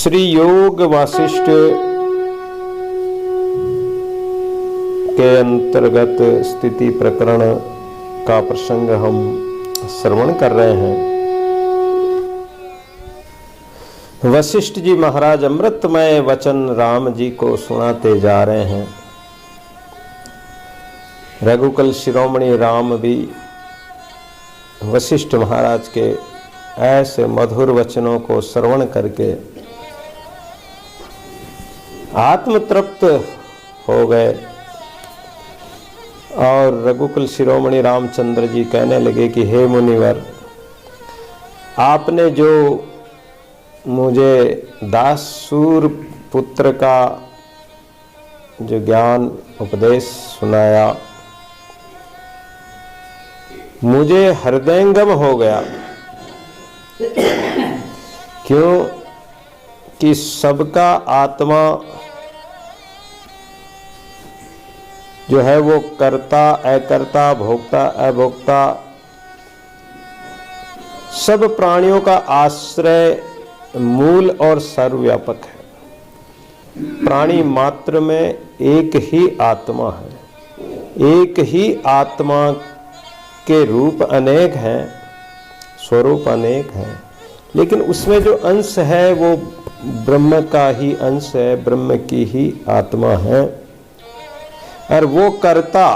श्री योग वासिष्ठ के अंतर्गत स्थिति प्रकरण का प्रसंग हम श्रवण कर रहे हैं। वशिष्ठ जी महाराज अमृतमय वचन राम जी को सुनाते जा रहे हैं। रघुकुल शिरोमणि राम भी वशिष्ठ महाराज के ऐसे मधुर वचनों को श्रवण करके आत्मतृप्त हो गए और रघुकुल शिरोमणि रामचंद्र जी कहने लगे कि हे मुनिवर, आपने जो मुझे दासूर पुत्र का जो ज्ञान उपदेश सुनाया, मुझे हृदयंगम हो गया। क्यों कि सबका आत्मा जो है वो कर्ता अकर्ता, भोक्ता अभोक्ता, सब प्राणियों का आश्रय मूल और सर्वव्यापक है। प्राणी मात्र में एक ही आत्मा है। एक ही आत्मा के रूप अनेक हैं, स्वरूप अनेक हैं, लेकिन उसमें जो अंश है वो ब्रह्म का ही अंश है, ब्रह्म की ही आत्मा है। और वो कर्ता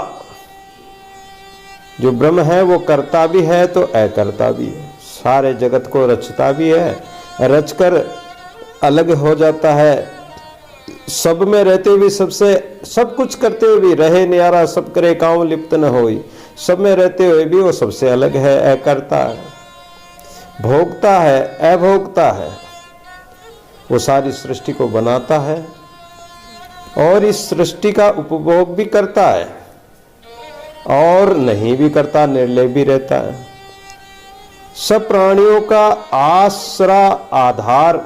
जो ब्रह्म है वो कर्ता भी है तो अकर्ता भी है। सारे जगत को रचता भी है, रचकर अलग हो जाता है। सब में रहते हुए सबसे सब कुछ करते हुए भी रहे न्यारा, सब करे काम लिप्त न होई। सब में रहते हुए भी वो सबसे अलग है, अकर्ता है, भोगता है, अभोक्ता है। वो सारी सृष्टि को बनाता है और इस सृष्टि का उपभोग भी करता है और नहीं भी करता, निर्लय भी रहता है। सब प्राणियों का आसरा आधार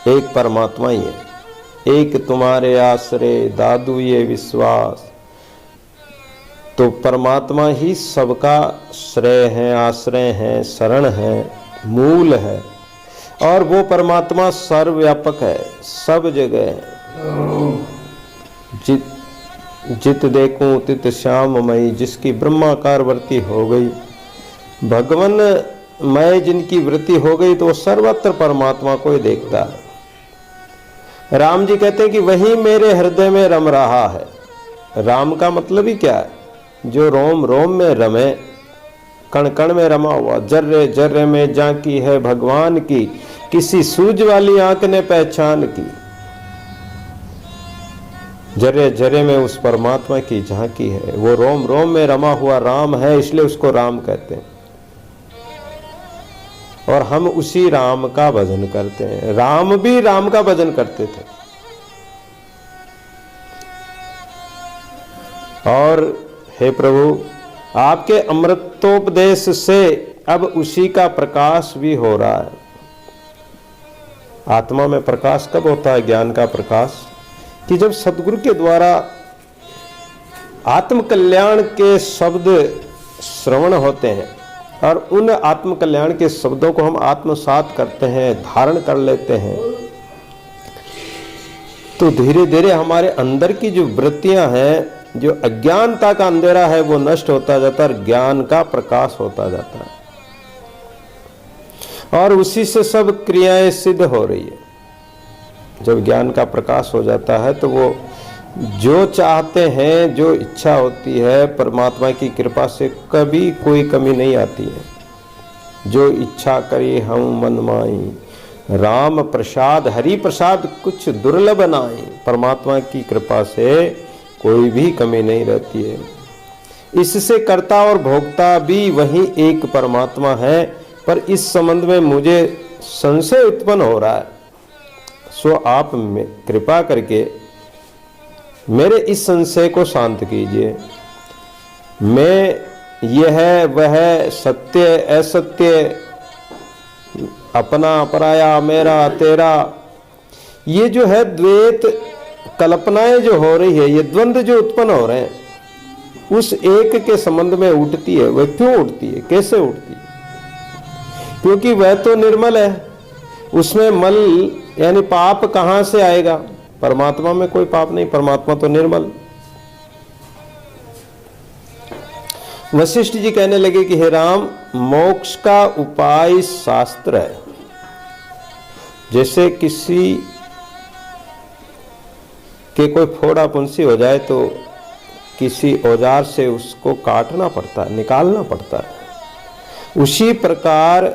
एक परमात्मा ही है। एक तुम्हारे आश्रय दादू ये विश्वास, तो परमात्मा ही सबका श्रेय है, आश्रय है, शरण है, मूल है। और वो परमात्मा सर्वव्यापक है, सब जगह है। जित देखूं तित श्याममयी, जिसकी ब्रह्माकार वृत्ति हो गई, भगवान मय जिनकी वृत्ति हो गई, तो वो सर्वत्र परमात्मा को ही देखता है। राम जी कहते हैं कि वही मेरे हृदय में रम रहा है। राम का मतलब ही क्या है? जो रोम रोम में रमे, कण कण में रमा हुआ, जर्रे जर्रे में झांकी है भगवान की, किसी सूझ वाली आंख ने पहचान की। जर्रे जर्रे में उस परमात्मा की झांकी है। वो रोम रोम में रमा हुआ राम है, इसलिए उसको राम कहते हैं। और हम उसी राम का भजन करते हैं। राम भी राम का भजन करते थे। और हे प्रभु, आपके अमृतोपदेश से अब उसी का प्रकाश भी हो रहा है। आत्मा में प्रकाश कब होता है? ज्ञान का प्रकाश, कि जब सदगुरु के द्वारा आत्म कल्याण के शब्द श्रवण होते हैं और उन आत्म कल्याण के शब्दों को हम आत्मसात करते हैं, धारण कर लेते हैं, तो धीरे धीरे हमारे अंदर की जो वृत्तियां हैं, जो अज्ञानता का अंधेरा है, वो नष्ट होता जाता है और ज्ञान का प्रकाश होता जाता है। और उसी से सब क्रियाएं सिद्ध हो रही है। जब ज्ञान का प्रकाश हो जाता है तो वो जो चाहते हैं, जो इच्छा होती है, परमात्मा की कृपा से कभी कोई कमी नहीं आती है। जो इच्छा करी हम मन माई, राम प्रसाद हरि प्रसाद कुछ दुर्लभ नाई। परमात्मा की कृपा से कोई भी कमी नहीं रहती है। इससे कर्ता और भोक्ता भी वही एक परमात्मा है। पर इस संबंध में मुझे संशय उत्पन्न हो रहा है, सो आप में कृपा करके मेरे इस संशय को शांत कीजिए। मैं यह वह सत्य असत्य, अपना पराया, मेरा तेरा, ये जो है द्वैत कल्पनाएं जो हो रही है, ये द्वंद्व जो उत्पन्न हो रहे हैं, उस एक के संबंध में उठती है। वह क्यों उठती है, कैसे उठती है? क्योंकि वह तो निर्मल है, उसमें मल यानी पाप कहाँ से आएगा? परमात्मा में कोई पाप नहीं, परमात्मा तो निर्मल। वशिष्ठ जी कहने लगे कि हे राम, मोक्ष का उपाय शास्त्र है। जैसे किसी के कोई फोड़ा फुंसी हो जाए तो किसी औजार से उसको काटना पड़ता है, निकालना पड़ता है। उसी प्रकार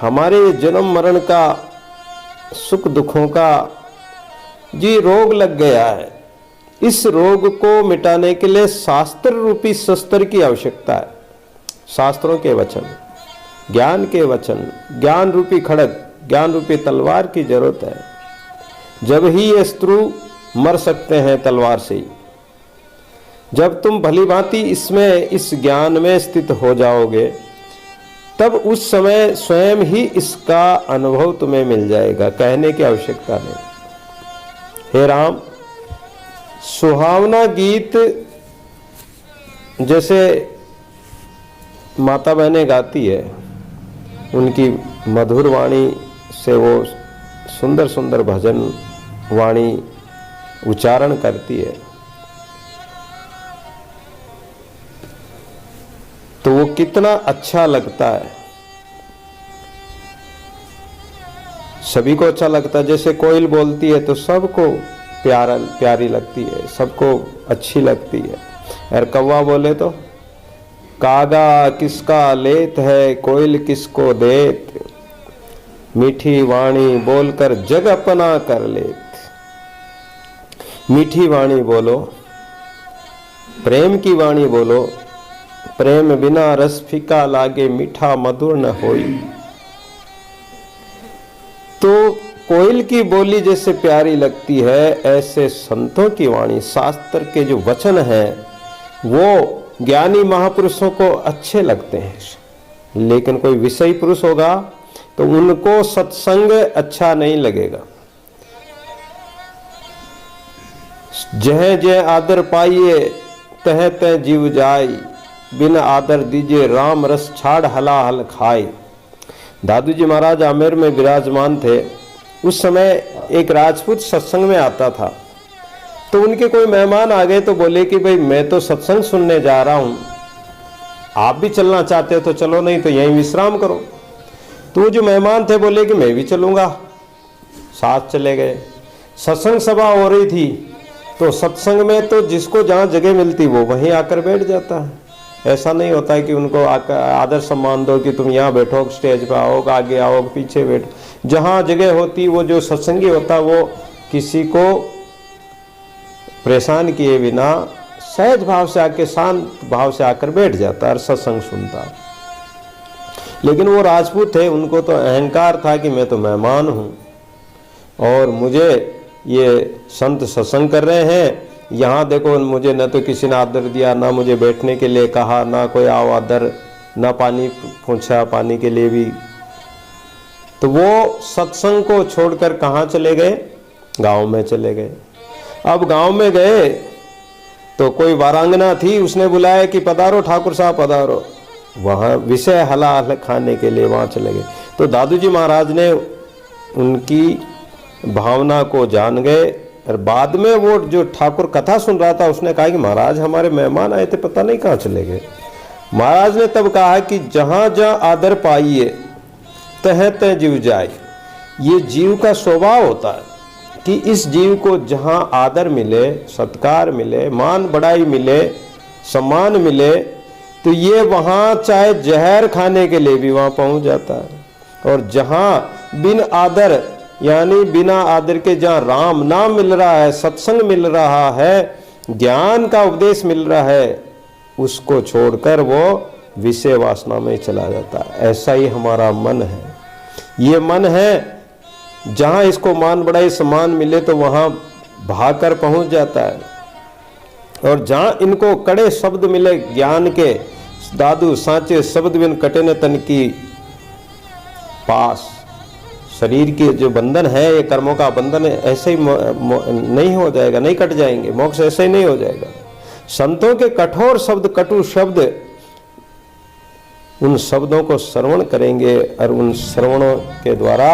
हमारे जन्म मरण का, सुख दुखों का जी रोग लग गया है, इस रोग को मिटाने के लिए शास्त्र रूपी शस्त्र की आवश्यकता है। शास्त्रों के वचन, ज्ञान के वचन, ज्ञान रूपी खड़ग, ज्ञान रूपी तलवार की जरूरत है। जब ही ये शत्रु मर सकते हैं तलवार से ही। जब तुम भली भांति इसमें, इस ज्ञान में स्थित हो जाओगे, तब उस समय स्वयं ही इसका अनुभव तुम्हें मिल जाएगा, कहने की आवश्यकता नहीं। हे राम, सुहावना गीत जैसे माता बहनें गाती है, उनकी मधुर वाणी से वो सुंदर सुंदर भजन वाणी उच्चारण करती है, तो वो कितना अच्छा लगता है, सभी को अच्छा लगता है। जैसे कोयल बोलती है तो सबको प्यारी लगती है, सबको अच्छी लगती है। और कौवा बोले तो कागा किसका लेत है, कोयल किसको देत, मीठी वाणी बोलकर जग अपना कर लेत। मीठी वाणी बोलो, प्रेम की वाणी बोलो, प्रेम बिना रस फीका लागे, मीठा मधुर न होई। तो कोयल की बोली जैसे प्यारी लगती है, ऐसे संतों की वाणी, शास्त्र के जो वचन हैं, वो ज्ञानी महापुरुषों को अच्छे लगते हैं। लेकिन कोई विषयी पुरुष होगा तो उनको सत्संग अच्छा नहीं लगेगा। जह जह आदर पाइए तह तह जीव जाई, बिन आदर दीजिए राम रस छाड़ हला हल खाए। दादू जी महाराज आमेर में विराजमान थे। उस समय एक राजपूत सत्संग में आता था, तो उनके कोई मेहमान आ गए तो बोले कि भाई मैं तो सत्संग सुनने जा रहा हूं, आप भी चलना चाहते हो तो चलो, नहीं तो यहीं विश्राम करो। तो वो जो मेहमान थे बोले कि मैं भी चलूंगा, साथ चले गए। सत्संग सभा हो रही थी, तो सत्संग में तो जिसको जहाँ जगह मिलती वो वहीं आकर बैठ जाता है। ऐसा नहीं होता है कि उनको आदर सम्मान दो कि तुम यहाँ बैठो, स्टेज पर आओ, आगे आओ, पीछे बैठो। जहाँ जगह होती, वो जो सत्संगी होता वो किसी को परेशान किए बिना सहज भाव से आके, शांत भाव से आकर बैठ जाता और सत्संग सुनता। लेकिन वो राजपूत थे, उनको तो अहंकार था कि मैं तो मेहमान हूँ और मुझे ये संत सत्संग कर रहे हैं, यहाँ देखो मुझे न तो किसी ने आदर दिया, ना मुझे बैठने के लिए कहा, ना कोई आओ आदर, ना पानी पूछा पानी के लिए भी। तो वो सत्संग को छोड़कर कहाँ चले गए? गांव में चले गए। अब गांव में गए तो कोई वारांगना थी, उसने बुलाया कि पधारो ठाकुर साहब पधारो। वहाँ विषय हलाल खाने के लिए वहाँ चले गए। तो दादू जी महाराज ने उनकी भावना को जान गए और बाद में वो जो ठाकुर कथा सुन रहा था उसने कहा कि महाराज हमारे मेहमान आए थे, पता नहीं कहाँ चले गए। महाराज ने तब कहा कि जहाँ जहाँ आदर पाइए तह तह जीव जाए। ये जीव का स्वभाव होता है कि इस जीव को जहाँ आदर मिले, सत्कार मिले, मान बढ़ाई मिले, सम्मान मिले, तो ये वहाँ चाहे जहर खाने के लिए भी वहाँ पहुँच जाता है। और जहाँ बिन आदर यानी बिना आदर के जहाँ राम नाम मिल रहा है, सत्संग मिल रहा है, ज्ञान का उपदेश मिल रहा है, उसको छोड़कर वो विषय वासना में चला जाता है। ऐसा ही हमारा मन है। ये मन है जहाँ इसको मान बढ़ाई सम्मान मिले तो वहाँ भागकर पहुँच जाता है, और जहाँ इनको कड़े शब्द मिले ज्ञान के, दादू सांचे शब्द बिन कटे न तन की पास। शरीर के जो बंधन है, ये कर्मों का बंधन है, ऐसे ही नहीं हो जाएगा, नहीं कट जाएंगे, मोक्ष ऐसे ही नहीं हो जाएगा। संतों के कठोर शब्द, कटु शब्द, उन शब्दों को श्रवण करेंगे और उन श्रवणों के द्वारा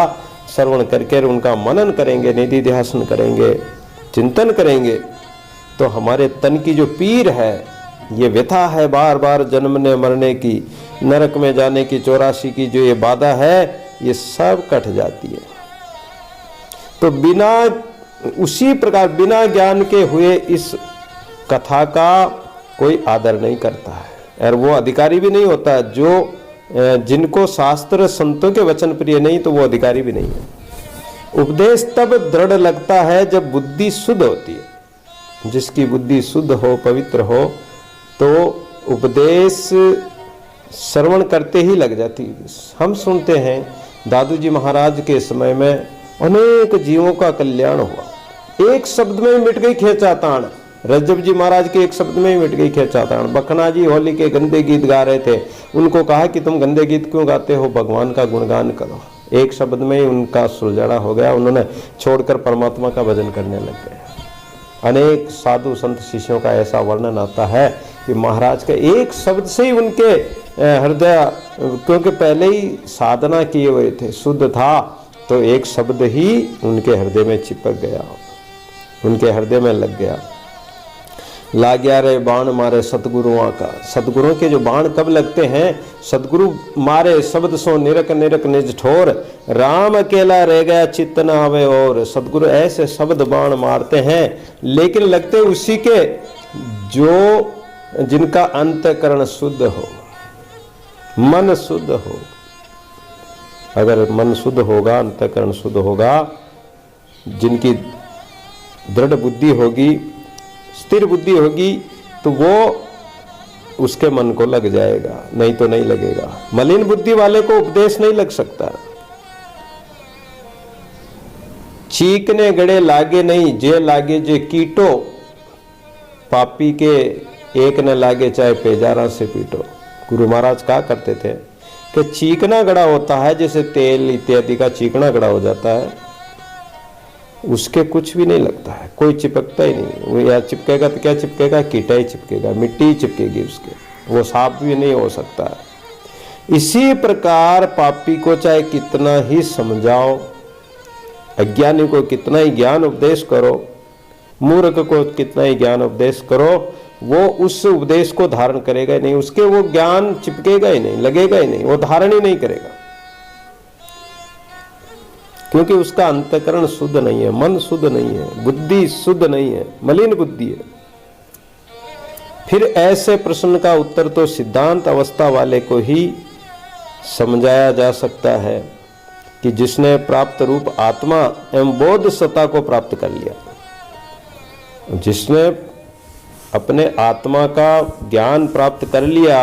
श्रवण करके उनका मनन करेंगे, निधि ध्यासन करेंगे, चिंतन करेंगे, तो हमारे तन की जो पीर है, ये व्यथा है बार बार जन्मने मरने की, नरक में जाने की, 84 की जो ये बाधा है, ये सब कट जाती है। तो बिना उसी प्रकार बिना ज्ञान के हुए इस कथा का कोई आदर नहीं करता है, और वो अधिकारी भी नहीं होता। जो जिनको शास्त्र संतों के वचन प्रिय नहीं, तो वो अधिकारी भी नहीं है। उपदेश तब दृढ़ लगता है जब बुद्धि शुद्ध होती है। जिसकी बुद्धि शुद्ध हो, पवित्र हो, तो उपदेश श्रवण करते ही लग जाती है। हम सुनते हैं दादू जी महाराज के समय में अनेक जीवों का कल्याण हुआ, एक शब्द में मिट गई खेचाताण। रज्जब जी महाराज के एक शब्द में ही मिट गई खेचाताण। बखना जी होली के गंदे गीत गा रहे थे, उनको कहा कि तुम गंदे गीत क्यों गाते हो, भगवान का गुणगान करो। एक शब्द में ही उनका सुलझड़ा हो गया, उन्होंने छोड़कर परमात्मा का भजन करने लग गए। अनेक साधु संत शिष्यों का ऐसा वर्णन आता है कि महाराज के एक शब्द से ही उनके हृदय, क्योंकि पहले ही साधना किए हुए थे, शुद्ध था, तो एक शब्द ही उनके हृदय में चिपक गया, उनके हृदय में लग गया। लाग्या रे बाण मारे सतगुरुओं का। सतगुरुओं के जो बाण कब लगते हैं, सतगुरु मारे शब्द सो निरक निरक निज ठोर, राम अकेला रह गया चित्त न आवे और। सतगुरु ऐसे शब्द बाण मारते हैं, लेकिन लगते उसी के जो जिनका अंतःकरण शुद्ध हो, मन शुद्ध हो। अगर मन शुद्ध होगा, अंतःकरण शुद्ध होगा, जिनकी दृढ़ बुद्धि होगी, स्थिर बुद्धि होगी, तो वो उसके मन को लग जाएगा, नहीं तो नहीं लगेगा। मलिन बुद्धि वाले को उपदेश नहीं लग सकता। चीकने गड़े लागे नहीं, जे लागे जे कीटो, पापी के एक न लागे चाहे पेजारा से पीटो। गुरु महाराज कहा करते थे कि चीकना गड़ा होता है, जैसे तेल इत्यादि का चीकना गड़ा हो जाता है, उसके कुछ भी नहीं लगता है, कोई चिपकता ही नहीं। वो या चिपकेगा तो क्या चिपकेगा, कीटा ही चिपकेगा, मिट्टी ही चिपकेगी उसके, वो साफ भी नहीं हो सकता है। इसी प्रकार पापी को चाहे कितना ही समझाओ, अज्ञानी को कितना ही ज्ञान उपदेश करो, मूर्ख को कितना ही ज्ञान उपदेश करो, वो उस उपदेश को धारण करेगा ही नहीं, उसके वो ज्ञान चिपकेगा ही नहीं, लगेगा ही नहीं, वो धारण ही नहीं करेगा, क्योंकि उसका अंतःकरण शुद्ध नहीं है, मन शुद्ध नहीं है, बुद्धि शुद्ध नहीं है, मलिन बुद्धि है। फिर ऐसे प्रश्न का उत्तर तो सिद्धांत अवस्था वाले को ही समझाया जा सकता है कि जिसने प्राप्त रूप आत्मा एवं बोध सत्ता को प्राप्त कर लिया, जिसने अपने आत्मा का ज्ञान प्राप्त कर लिया,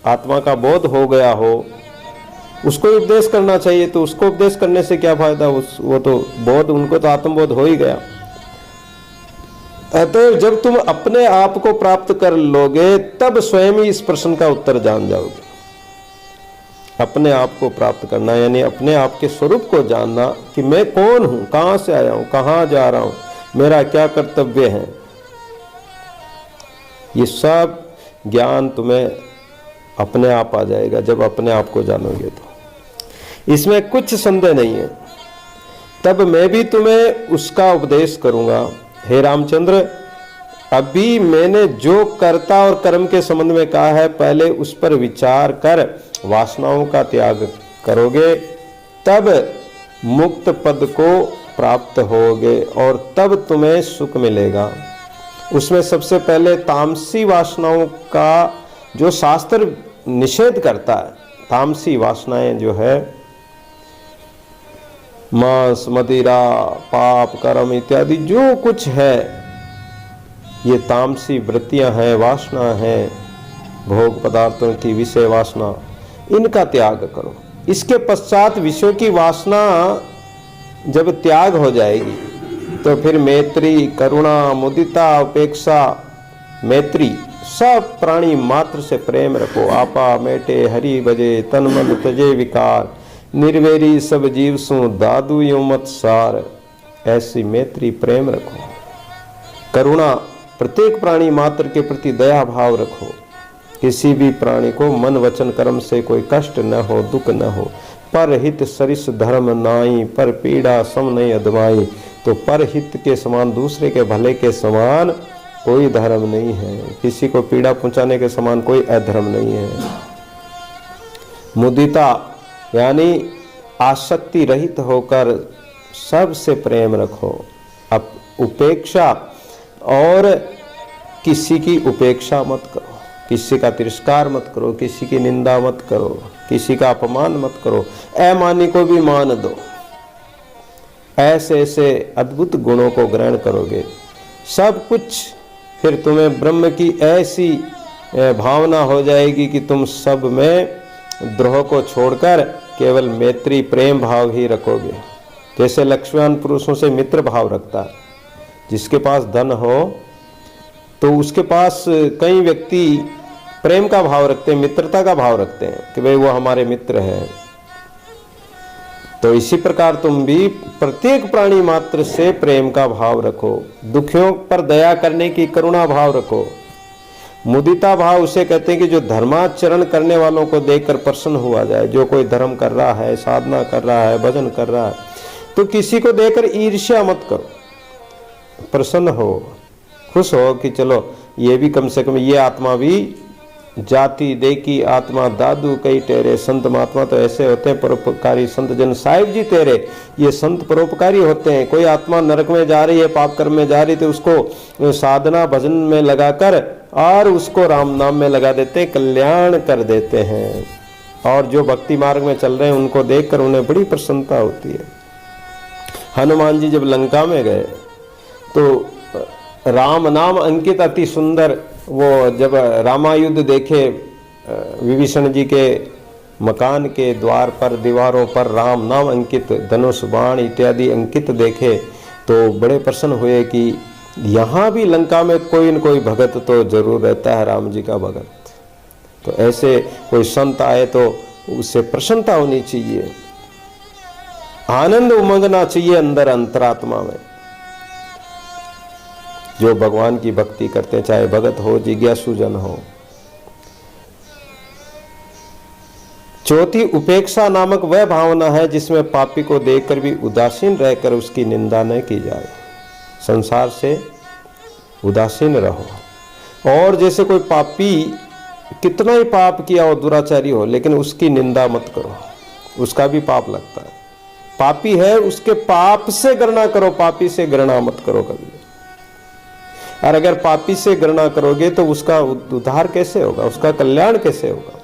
आत्मा का बोध हो गया हो, उसको उपदेश करना चाहिए। तो उसको उपदेश करने से क्या फायदा, वो तो बोध, उनको तो आत्मबोध हो ही गया। अतः जब तुम अपने आप को प्राप्त कर लोगे, तब स्वयं ही इस प्रश्न का उत्तर जान जाओगे। अपने आप को प्राप्त करना यानी अपने आप के स्वरूप को जानना कि मैं कौन हूं, कहां से आया हूं, कहां जा रहा हूं, मेरा क्या कर्तव्य है। ये सब ज्ञान तुम्हें अपने आप आ जाएगा जब अपने आप को जानोगे, तो इसमें कुछ संदेह नहीं है। तब मैं भी तुम्हें उसका उपदेश करूंगा। हे रामचंद्र, अभी मैंने जो कर्ता और कर्म के संबंध में कहा है, पहले उस पर विचार कर वासनाओं का त्याग करोगे, तब मुक्त पद को प्राप्त होगे और तब तुम्हें सुख मिलेगा। उसमें सबसे पहले तामसी वासनाओं का जो शास्त्र निषेध करता है, तामसी वासनाएं जो है, मांस, मदिरा, पाप, कर्म इत्यादि जो कुछ है, ये तामसी वृत्तियां हैं, वासना है, भोग पदार्थों की विषय वासना, इनका त्याग करो। इसके पश्चात विषयों की वासना जब त्याग हो जाएगी, तो फिर मैत्री, करुणा, मुदिता, उपेक्षा, मैत्री, सब प्राणी मात्र से प्रेम रखो। आपा मेटे हरि भजे, तन मन तजे विकार, निर्वेरी सब जीव सु दादू यो मत सार। ऐसी मैत्री, प्रेम रखो। करुणा, प्रत्येक प्राणी मात्र के प्रति दया भाव रखो। किसी भी प्राणी को मन वचन कर्म से कोई कष्ट न हो, दुख न हो। परहित सरिस धर्म नाई, पर पीड़ा सम नहीं अदमाई। तो परहित के समान, दूसरे के भले के समान कोई धर्म नहीं है, किसी को पीड़ा पहुंचाने के समान कोई अधर्म नहीं है। मुदिता यानी आसक्ति रहित होकर सबसे प्रेम रखो। अब उपेक्षा, और किसी की उपेक्षा मत करो, किसी का तिरस्कार मत करो, किसी की निंदा मत करो, किसी का अपमान मत करो, अमानी को भी मान दो। ऐसे ऐसे अद्भुत गुणों को ग्रहण करोगे, सब कुछ फिर तुम्हें ब्रह्म की ऐसी भावना हो जाएगी कि तुम सब में द्रोह को छोड़कर केवल मैत्री प्रेम भाव ही रखोगे। जैसे लक्ष्मण पुरुषों से मित्र भाव रखता है, जिसके पास धन हो तो उसके पास कई व्यक्ति प्रेम का भाव रखते हैं, मित्रता का भाव रखते हैं कि भाई वो हमारे मित्र हैं। तो इसी प्रकार तुम भी प्रत्येक प्राणी मात्र से प्रेम का भाव रखो, दुखियों पर दया करने की करुणा भाव रखो। मुदिता भाव उसे कहते हैं कि जो धर्माचरण करने वालों को देखकर प्रसन्न हुआ जाए। जो कोई धर्म कर रहा है, साधना कर रहा है, भजन कर रहा है, तो किसी को देखकर ईर्ष्या मत करो, प्रसन्न हो, खुश हो कि चलो ये भी कम से कम, ये आत्मा भी जाति देखी आत्मा दादू कई तेरे। संत महात्मा तो ऐसे होते हैं परोपकारी संत जन साहिब जी तेरे, ये संत परोपकारी होते हैं। कोई आत्मा नरक में जा रही है, पाप कर्म में जा रही, तो उसको साधना भजन में लगाकर और उसको राम नाम में लगा देते हैं, कल्याण कर देते हैं। और जो भक्ति मार्ग में चल रहे हैं उनको देखकर उन्हें बड़ी प्रसन्नता होती है। हनुमान जी जब लंका में गए तो राम नाम अंकित अति सुंदर, वो जब रामायुध देखे, विभीषण जी के मकान के द्वार पर दीवारों पर राम नाम अंकित, धनुष बाण इत्यादि अंकित देखे तो बड़े प्रसन्न हुए कि यहाँ भी लंका में कोई न कोई भगत तो जरूर रहता है, राम जी का भगत। तो ऐसे कोई संत आए तो उससे प्रसन्नता होनी चाहिए, आनंद उमंगना चाहिए अंदर अंतरात्मा में। जो भगवान की भक्ति करते हैं, चाहे भगत हो, जिज्ञासु जन हो। चौथी उपेक्षा नामक वह भावना है जिसमें पापी को देखकर भी उदासीन रहकर उसकी निंदा न की जाए। संसार से उदासीन रहो। और जैसे कोई पापी कितना ही पाप किया हो, दुराचारी हो, लेकिन उसकी निंदा मत करो, उसका भी पाप लगता है। पापी है, उसके पाप से घृणा करो, पापी से घृणा मत करो कभी। और अगर पापी से घृणा करोगे तो उसका उद्धार कैसे होगा, उसका कल्याण कैसे होगा।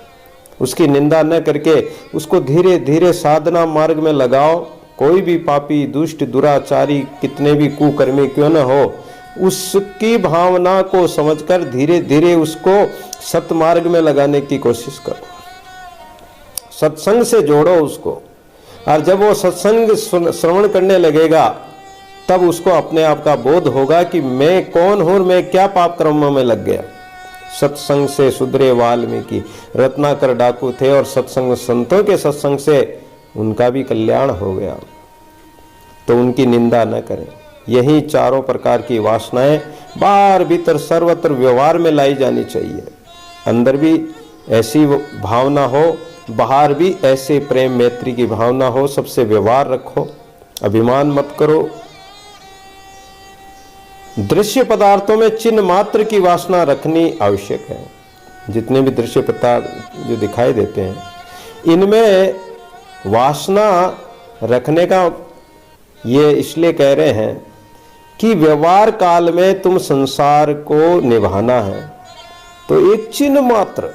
उसकी निंदा न करके उसको धीरे धीरे साधना मार्ग में लगाओ। कोई भी पापी दुष्ट दुराचारी कितने भी कुकर्मी क्यों न हो, उसकी भावना को समझकर धीरे धीरे उसको सतमार्ग में लगाने की कोशिश करो। सत्संग से जोड़ो उसको, और जब वो सत्संग श्रवण करने लगेगा तब उसको अपने आप का बोध होगा कि मैं कौन हूं, मैं क्या पाप कर्मों में लग गया। सत्संग से सुधरे वाल्मीकि, रत्नाकर डाकू थे और सत्संग, संतों के सत्संग से उनका भी कल्याण हो गया। तो उनकी निंदा न करें। यही चारों प्रकार की वासनाएं बाहर भीतर सर्वत्र व्यवहार में लाई जानी चाहिए। अंदर भी ऐसी भावना हो, बाहर भी ऐसे प्रेम मैत्री की भावना हो। सबसे व्यवहार रखो, अभिमान मत करो। दृश्य पदार्थों में चिन्ह मात्र की वासना रखनी आवश्यक है। जितने भी दृश्य पदार्थ जो दिखाई देते हैं, इनमें वासना रखने का ये इसलिए कह रहे हैं कि व्यवहार काल में तुम संसार को निभाना है, तो एक चिन्ह मात्र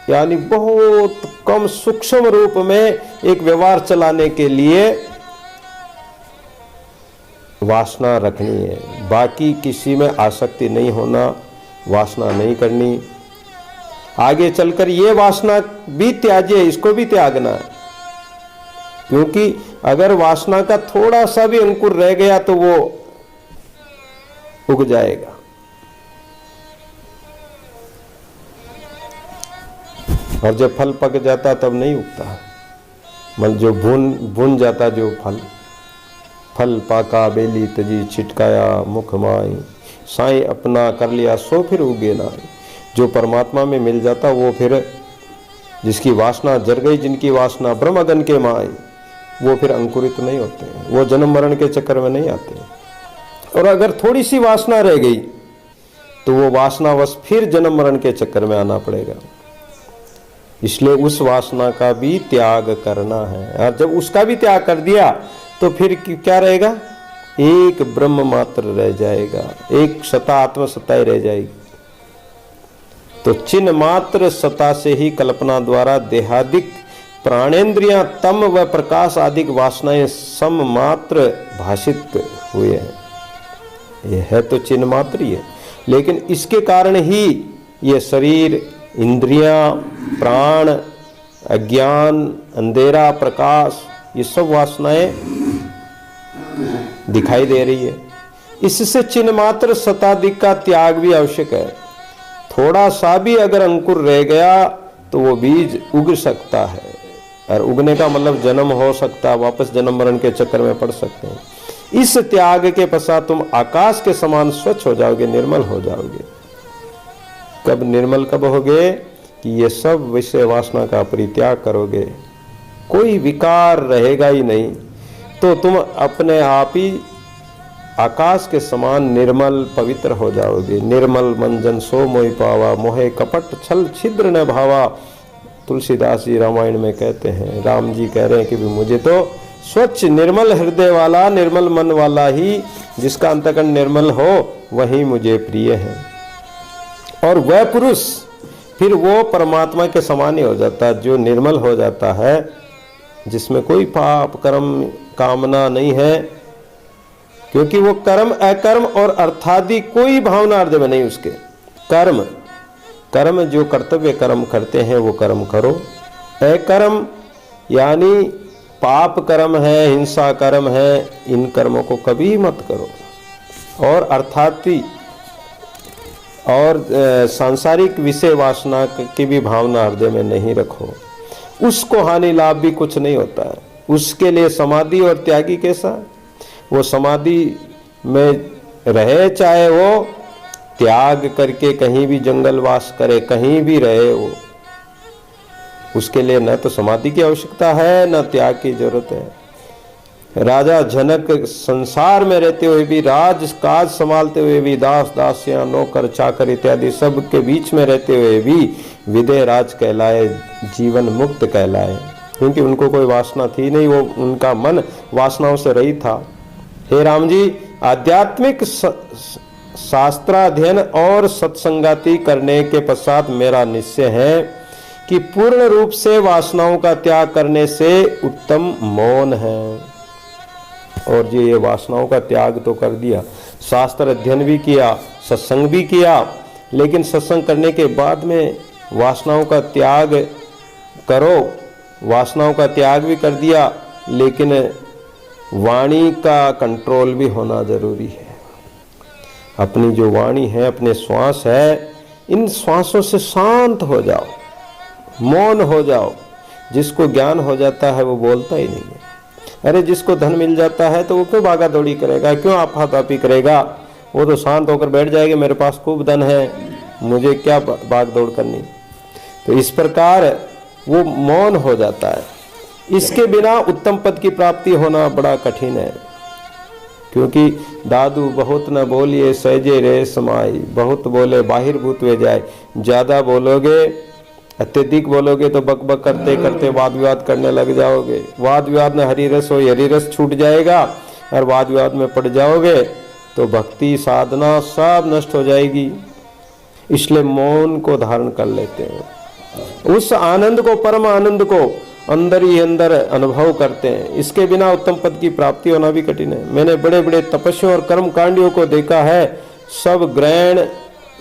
यानी बहुत कम सूक्ष्म रूप में एक व्यवहार चलाने के लिए वासना रखनी है। बाकी किसी में आसक्ति नहीं होना, वासना नहीं करनी। आगे चलकर ये वासना भी त्याज्य, इसको भी त्यागना है। क्योंकि अगर वासना का थोड़ा सा भी अंकुर रह गया तो वो उग जाएगा। और जब फल पक जाता तब नहीं उगता, मतलब जो भून जाता जो फल पाका बेली तजी छिटकाया मुख माई, साईं अपना कर लिया सो फिर उगे ना। जो परमात्मा में मिल जाता वो फिर जिसकी वासना जर गई, जिनकी वासना ब्रह्मगन के माई, वो फिर अंकुरित नहीं होते हैं, वो जन्म मरण के चक्कर में नहीं आते। और अगर थोड़ी सी वासना रह गई तो वो वासनावश फिर जन्म मरण के चक्कर में आना पड़ेगा। इसलिए उस वासना का भी त्याग करना है। और जब उसका भी त्याग कर दिया तो फिर क्या रहेगा? एक ब्रह्म मात्र रह जाएगा, एक सत्ता आत्म सत्ता ही रह जाएगी। तो चिन्ह मात्र सत्ता से ही कल्पना द्वारा देहादिक प्राणेंद्रियां तम व प्रकाश आदि वासनाएं सम मात्र भाषित हुए हैं। यह है तो चिन्ह मात्र ही है, लेकिन इसके कारण ही ये शरीर, इंद्रियां, प्राण, अज्ञान, अंधेरा, प्रकाश, ये सब वासनाएं दिखाई दे रही है। इससे चिन्ह मात्र सतादिक का त्याग भी आवश्यक है। थोड़ा सा भी अगर अंकुर रह गया तो वो बीज उग सकता है, और उगने का मतलब जन्म हो सकता है, वापस जन्म मरण के चक्कर में पड़ सकते हैं। इस त्याग के पश्चात तुम आकाश के समान स्वच्छ हो जाओगे, निर्मल हो जाओगे। कब निर्मल कब होगे? कि ये सब विषय वासना का परित्याग करोगे, कोई विकार रहेगा ही नहीं, तो तुम अपने आप ही आकाश के समान निर्मल पवित्र हो जाओगे। निर्मल मंजन सो मोहि पावा, मोहे कपट छल छिद्र न भावा। तुलसीदास जी रामायण में कहते हैं, राम जी कह रहे हैं कि भी मुझे तो स्वच्छ निर्मल हृदय वाला, निर्मल मन वाला ही, जिसका अंतःकरण निर्मल हो, वही मुझे प्रिय है। और वह पुरुष फिर वो परमात्मा के समान ही हो जाता है, जो निर्मल हो जाता है, जिसमें कोई पाप कर्म कामना नहीं है, क्योंकि वो कर्म अकर्म और अर्थादि कोई भावना हृदय में नहीं। उसके कर्म जो कर्तव्य कर्म करते हैं वो कर्म करो। अकर्म यानी पाप कर्म है, हिंसा कर्म है, इन कर्मों को कभी मत करो। और अर्थाति और सांसारिक विषय वासना की भी भावना हृदय में नहीं रखो। उसको हानि लाभ भी कुछ नहीं होता है। उसके लिए समाधि और त्यागी कैसा? वो समाधि में रहे, चाहे वो त्याग करके कहीं भी जंगल वास करे, कहीं भी रहे, वो उसके लिए न तो समाधि की आवश्यकता है, न त्याग की जरूरत है। राजा जनक संसार में रहते हुए भी, राज काज संभालते हुए भी, दास दासियां नौकर चाकर इत्यादि सब के बीच में रहते हुए भी विदेह राज कहलाए, जीवन मुक्त कहलाए, क्योंकि उनको कोई वासना थी नहीं, वो उनका मन वासनाओं से रहित था। हे राम जी, आध्यात्मिक शास्त्राध्ययन और सत्संगति करने के पश्चात मेरा निश्चय है कि पूर्ण रूप से वासनाओं का त्याग करने से उत्तम मौन है। और ये वासनाओं का त्याग तो कर दिया, शास्त्र अध्ययन भी किया, सत्संग भी किया, लेकिन सत्संग करने के बाद में वासनाओं का त्याग करो। वासनाओं का त्याग भी कर दिया, लेकिन वाणी का कंट्रोल भी होना जरूरी है। अपनी जो वाणी है, अपने श्वास है, इन श्वासों से शांत हो जाओ, मौन हो जाओ। जिसको ज्ञान हो जाता है वो बोलता ही नहीं है। अरे जिसको धन मिल जाता है तो वो क्यों भागा दौड़ी करेगा, क्यों आपाधापी करेगा? वो तो शांत होकर बैठ जाएगा, मेरे पास खूब धन है, मुझे क्या भाग दौड़ करनी। तो इस प्रकार वो मौन हो जाता है। इसके बिना उत्तम पद की प्राप्ति होना बड़ा कठिन है, क्योंकि दादू बहुत न बोलिए सहजे रे समाई, बहुत बोले बाहिर भूत वे जाए। ज्यादा बोलोगे, अत्यधिक बोलोगे तो बक बक करते करते वाद विवाद करने लग जाओगे। वाद विवाद में हरि रस हो, हरि रस छूट जाएगा, और वाद विवाद में पड़ जाओगे तो भक्ति साधना सब नष्ट हो जाएगी। इसलिए मौन को धारण कर लेते हैं, उस आनंद को, परम आनंद को अंदर ही अंदर अनुभव करते हैं। इसके बिना उत्तम पद की प्राप्ति होना भी कठिन है। मैंने बड़े बड़े तपस्वियों और कर्म कांडियों को देखा है, सब ग्रहण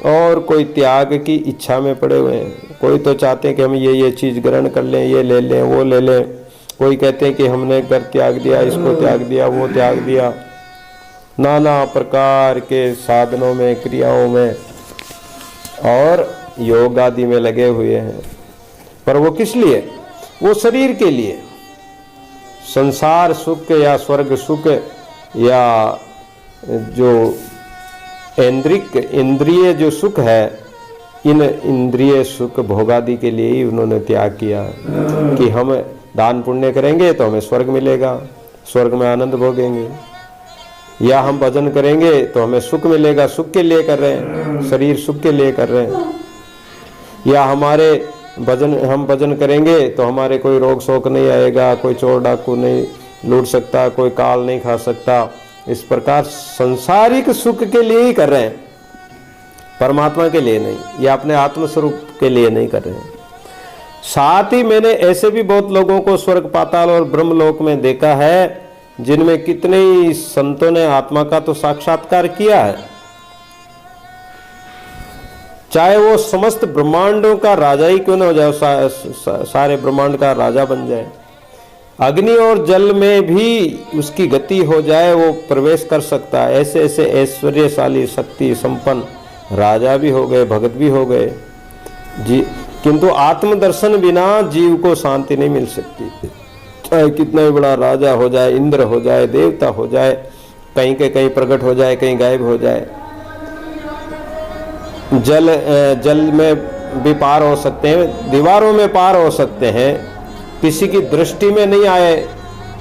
और कोई त्याग की इच्छा में पड़े हुए हैं। कोई तो चाहते हैं कि हम ये चीज ग्रहण कर लें, ये ले लें, वो ले लें। कोई कहते हैं कि हमने घर त्याग दिया, इसको त्याग दिया, वो त्याग दिया। नाना प्रकार के साधनों में, क्रियाओं में और योग आदि में लगे हुए हैं। पर वो किस लिए? वो शरीर के लिए। संसार सुख या स्वर्ग सुख या जो इंद्रिय जो सुख है, इन इंद्रिय सुख भोगादि के लिए ही उन्होंने त्याग किया कि हम दान पुण्य करेंगे तो हमें स्वर्ग मिलेगा, स्वर्ग में आनंद भोगेंगे, या हम भजन करेंगे तो हमें सुख मिलेगा, सुख के लिए कर रहे हैं, शरीर सुख के लिए कर रहे हैं, या हम भजन करेंगे तो हमारे कोई रोग शोक नहीं आएगा, कोई चोर डाकू नहीं लूट सकता, कोई काल नहीं खा सकता। इस प्रकार संसारिक सुख के लिए ही कर रहे हैं, परमात्मा के लिए नहीं, या अपने आत्मस्वरूप के लिए नहीं कर रहे हैं। साथ ही मैंने ऐसे भी बहुत लोगों को स्वर्ग पाताल और ब्रह्मलोक में देखा है जिनमें कितने ही संतों ने आत्मा का तो साक्षात्कार किया है, चाहे वो समस्त ब्रह्मांडों का राजा ही क्यों न हो जाए, सारे ब्रह्मांड का राजा बन जाए, अग्नि और जल में भी उसकी गति हो जाए, वो प्रवेश कर सकता है। ऐसे ऐसे ऐश्वर्यशाली शक्ति संपन्न राजा भी हो गए, भगत भी हो गए जी। किंतु आत्मदर्शन बिना जीव को शांति नहीं मिल सकती, चाहे कितना ही बड़ा राजा हो जाए, इंद्र हो जाए, देवता हो जाए, कहीं के कहीं प्रकट हो जाए, कहीं गायब हो जाए। जल में भी पार हो सकते हैं, दीवारों में पार हो सकते हैं, किसी की दृष्टि में नहीं आए,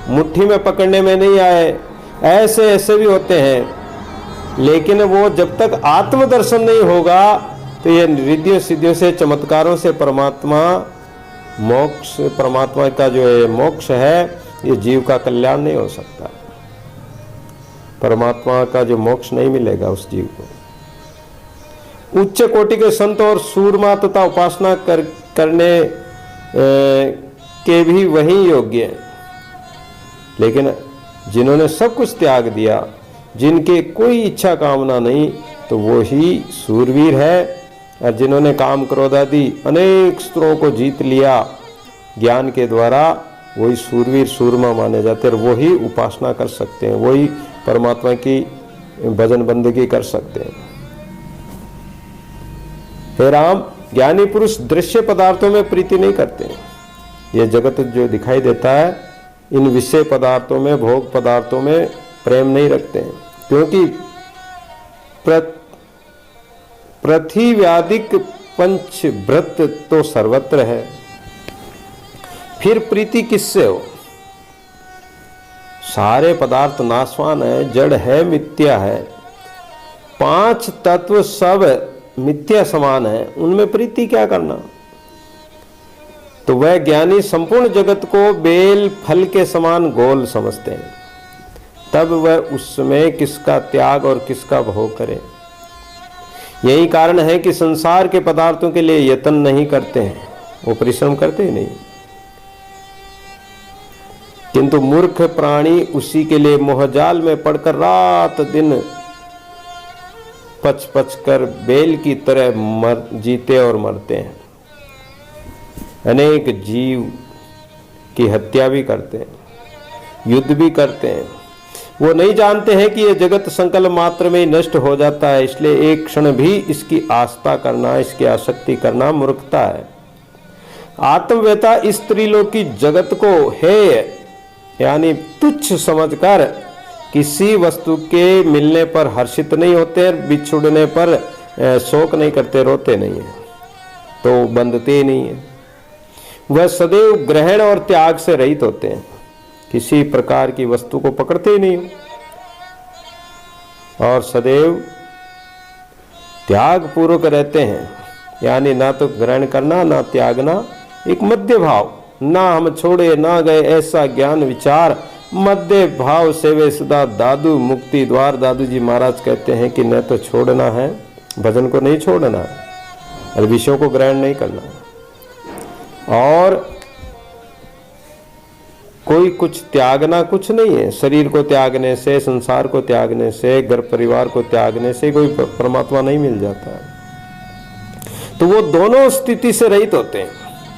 मुट्ठी में पकड़ने में नहीं आए, ऐसे ऐसे भी होते हैं। लेकिन वो जब तक आत्मदर्शन नहीं होगा तो ये रिद्धियों सिद्धियों से, चमत्कारों से परमात्मा मोक्ष, परमात्मा का जो है मोक्ष है, ये जीव का कल्याण नहीं हो सकता। परमात्मा का जो मोक्ष नहीं मिलेगा उस जीव को। उच्च कोटि के संत और सूरमा तथा उपासना करने के भी वही योग्य हैं, लेकिन जिन्होंने सब कुछ त्याग दिया, जिनके कोई इच्छा कामना नहीं, तो वो ही सूरवीर है। और जिन्होंने काम क्रोध आदि अनेक स्त्रों को जीत लिया ज्ञान के द्वारा, वही सूरवीर सूरमा माने जाते हैं, और वही उपासना कर सकते हैं, वही परमात्मा की भजन बंदगी कर सकते हैं। हे राम, ज्ञानी पुरुष दृश्य पदार्थों में प्रीति नहीं करते हैं। ये जगत जो दिखाई देता है, इन विषय पदार्थों में, भोग पदार्थों में प्रेम नहीं रखते हैं, क्योंकि पृथ्व्यादिक पंचव्रत तो सर्वत्र है, फिर प्रीति किससे हो? सारे पदार्थ नाशवान है, जड़ है, मिथ्या है, पांच तत्व सब मिथ्या समान है, उनमें प्रीति क्या करना? तो वह ज्ञानी संपूर्ण जगत को बेल फल के समान गोल समझते हैं, तब वह उसमें किसका त्याग और किसका भोग करे। यही कारण है कि संसार के पदार्थों के लिए यत्न नहीं करते हैं, वो परिश्रम करते ही नहीं। किंतु मूर्ख प्राणी उसी के लिए मोहजाल में पड़कर रात दिन पच पच कर बेल की तरह जीते और मरते हैं। अनेक जीव की हत्या भी करते हैं, युद्ध भी करते हैं। वो नहीं जानते हैं कि ये जगत संकल्प मात्र में ही नष्ट हो जाता है, इसलिए एक क्षण भी इसकी आस्था करना, इसकी आसक्ति करना मूर्खता है। आत्मवेता इस त्रिलोकी जगत को हेय यानी तुच्छ समझकर किसी वस्तु के मिलने पर हर्षित नहीं होते, बिछुड़ने पर शोक नहीं करते, रोते नहीं है, तो बंधते नहीं है। वह सदैव ग्रहण और त्याग से रहित होते हैं, किसी प्रकार की वस्तु को पकड़ते ही नहीं, और सदैव त्याग पूर्वक रहते हैं, यानी ना तो ग्रहण करना ना त्यागना, एक मध्य भाव, ना हम छोड़े ना गए ऐसा ज्ञान विचार, मध्य भाव से वे सदा दादू मुक्ति द्वार। दादू जी महाराज कहते हैं कि न तो छोड़ना है, भजन को नहीं छोड़ना है, और विषयों को ग्रहण नहीं करना, और कोई कुछ त्यागना कुछ नहीं है। शरीर को त्यागने से, संसार को त्यागने से, घर परिवार को त्यागने से कोई परमात्मा नहीं मिल जाता है। तो वो दोनों स्थिति से रहित होते हैं।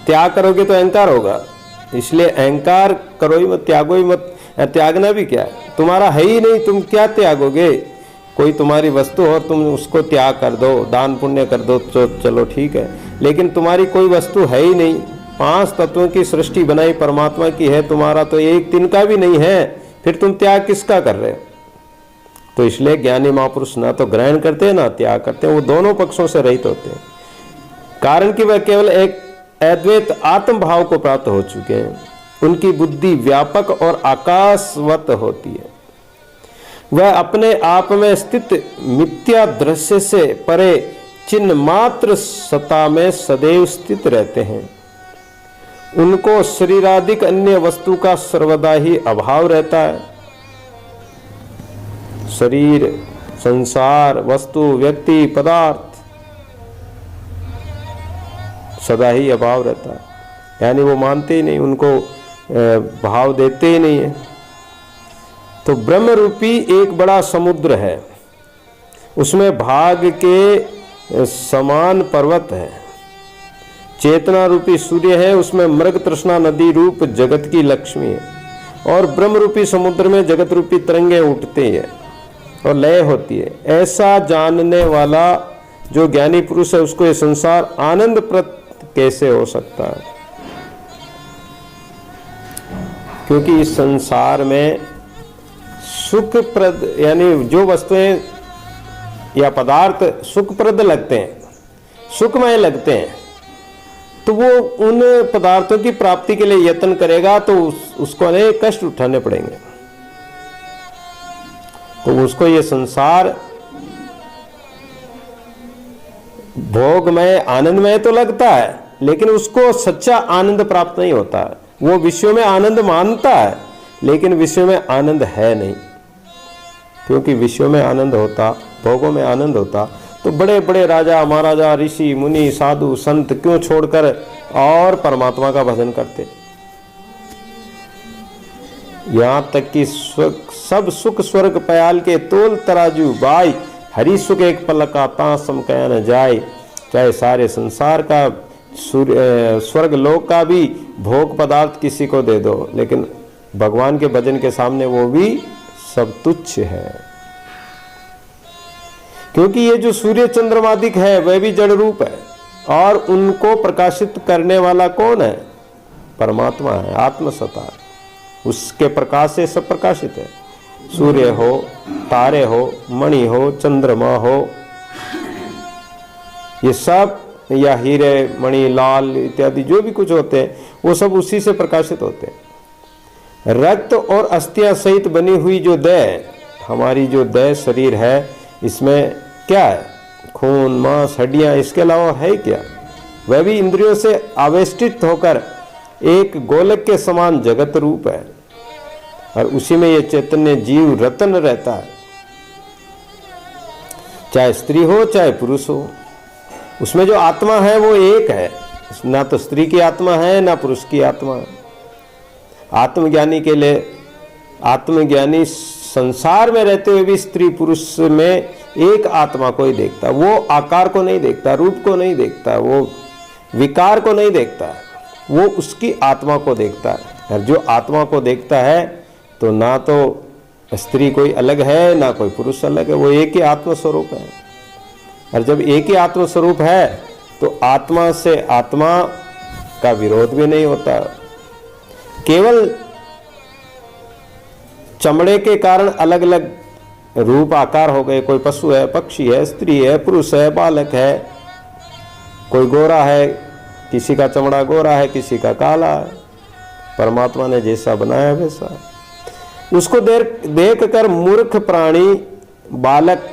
त्याग करोगे तो अहंकार होगा, इसलिए अहंकार करो ही मत, त्यागो ही मत। त्यागना भी क्या है, तुम्हारा है ही नहीं, तुम क्या त्यागोगे? कोई तुम्हारी वस्तु हो, तुम उसको त्याग कर दो, दान पुण्य कर दो तो चलो ठीक है, लेकिन तुम्हारी कोई वस्तु है ही नहीं। पांच तत्वों की सृष्टि बनाई परमात्मा की है, तुम्हारा तो एक तिनका भी नहीं है, फिर तुम त्याग किसका कर रहे हो? तो इसलिए ज्ञानी महापुरुष ना तो ग्रहण करते हैं ना त्याग करते हैं, वो दोनों पक्षों से रहित होते हैं। कारण कि वह केवल एक अद्वैत आत्म भाव को प्राप्त हो चुके हैं। उनकी बुद्धि व्यापक और आकाशवत होती है। वह अपने आप में स्थित मिथ्या दृश्य से परे चिन्ह मात्र सत्ता में सदैव स्थित रहते हैं। उनको शरीरादिक अन्य वस्तु का सर्वदा ही अभाव रहता है। शरीर, संसार, वस्तु, व्यक्ति, पदार्थ सदा ही अभाव रहता है, यानी वो मानते ही नहीं, उनको भाव देते ही नहीं है। तो ब्रह्म रूपी एक बड़ा समुद्र है, उसमें भाग के समान पर्वत है। चेतना रूपी सूर्य है, उसमें मृग तृष्णा नदी रूप जगत की लक्ष्मी है। और ब्रह्म रूपी समुद्र में जगत रूपी तरंगे उठती है और लय होती है। ऐसा जानने वाला जो ज्ञानी पुरुष है, उसको ये संसार आनंदप्रद कैसे हो सकता है? क्योंकि इस संसार में सुखप्रद, यानी जो वस्तुएं या पदार्थ सुखप्रद लगते हैं, सुखमय लगते हैं, तो वो उन पदार्थों की प्राप्ति के लिए यत्न करेगा तो उसको अनेक कष्ट उठाने पड़ेंगे। तो उसको ये संसार भोगमय, आनंदमय तो लगता है, लेकिन उसको सच्चा आनंद प्राप्त नहीं होता है। वो विश्व में आनंद मानता है, लेकिन विश्व में आनंद है नहीं। क्योंकि विश्व में आनंद होता, भोगों में आनंद होता, तो बड़े बड़े राजा महाराजा, ऋषि मुनि, साधु संत क्यों छोड़कर और परमात्मा का भजन करते? यहां तक कि सब सुख स्वर्ग पयाल के तोल तराजू बाई, हरि सुख एक पलक आता सम कया न जाए। चाहे सारे संसार का स्वर्ग लोक का भी भोग पदार्थ किसी को दे दो, लेकिन भगवान के भजन के सामने वो भी सब तुच्छ है। क्योंकि ये जो सूर्य चंद्रमादिक है वह भी जड़ रूप है, और उनको प्रकाशित करने वाला कौन है? परमात्मा है, आत्मसत्ता है। उसके प्रकाश से सब प्रकाशित है। सूर्य हो, तारे हो, मणि हो, चंद्रमा हो, ये सब, या हीरे मणि लाल इत्यादि जो भी कुछ होते हैं, वो सब उसी से प्रकाशित होते हैं। रक्त और अस्थियां सहित बनी हुई जो देह, हमारी जो देह शरीर है, इसमें क्या है? खून, मांस, हड्डियां, इसके अलावा है क्या? वह भी इंद्रियों से आवेष्टित होकर एक गोलक के समान जगत रूप है, और उसी में ये चैतन्य जीव रतन रहता है। चाहे स्त्री हो चाहे पुरुष हो, उसमें जो आत्मा है वो एक है। ना तो स्त्री की आत्मा है ना पुरुष की आत्मा है। आत्मज्ञानी के लिए, आत्मज्ञानी संसार में रहते हुए भी स्त्री पुरुष में एक आत्मा को ही देखता। वो आकार को नहीं देखता, रूप को नहीं देखता, वो विकार को नहीं देखता, वो उसकी आत्मा को देखता है। और जो आत्मा को देखता है तो ना तो स्त्री कोई अलग है ना कोई पुरुष अलग है, वो एक ही आत्मस्वरूप है। और जब एक ही आत्मस्वरूप है तो आत्मा से आत्मा का विरोध भी नहीं होता। केवल चमड़े के कारण अलग अलग रूप आकार हो गए। कोई पशु है, पक्षी है, स्त्री है, पुरुष है, बालक है, कोई गोरा है, किसी का चमड़ा गोरा है, किसी का काला है। परमात्मा ने जैसा बनाया वैसा। उसको देख कर मूर्ख प्राणी बालक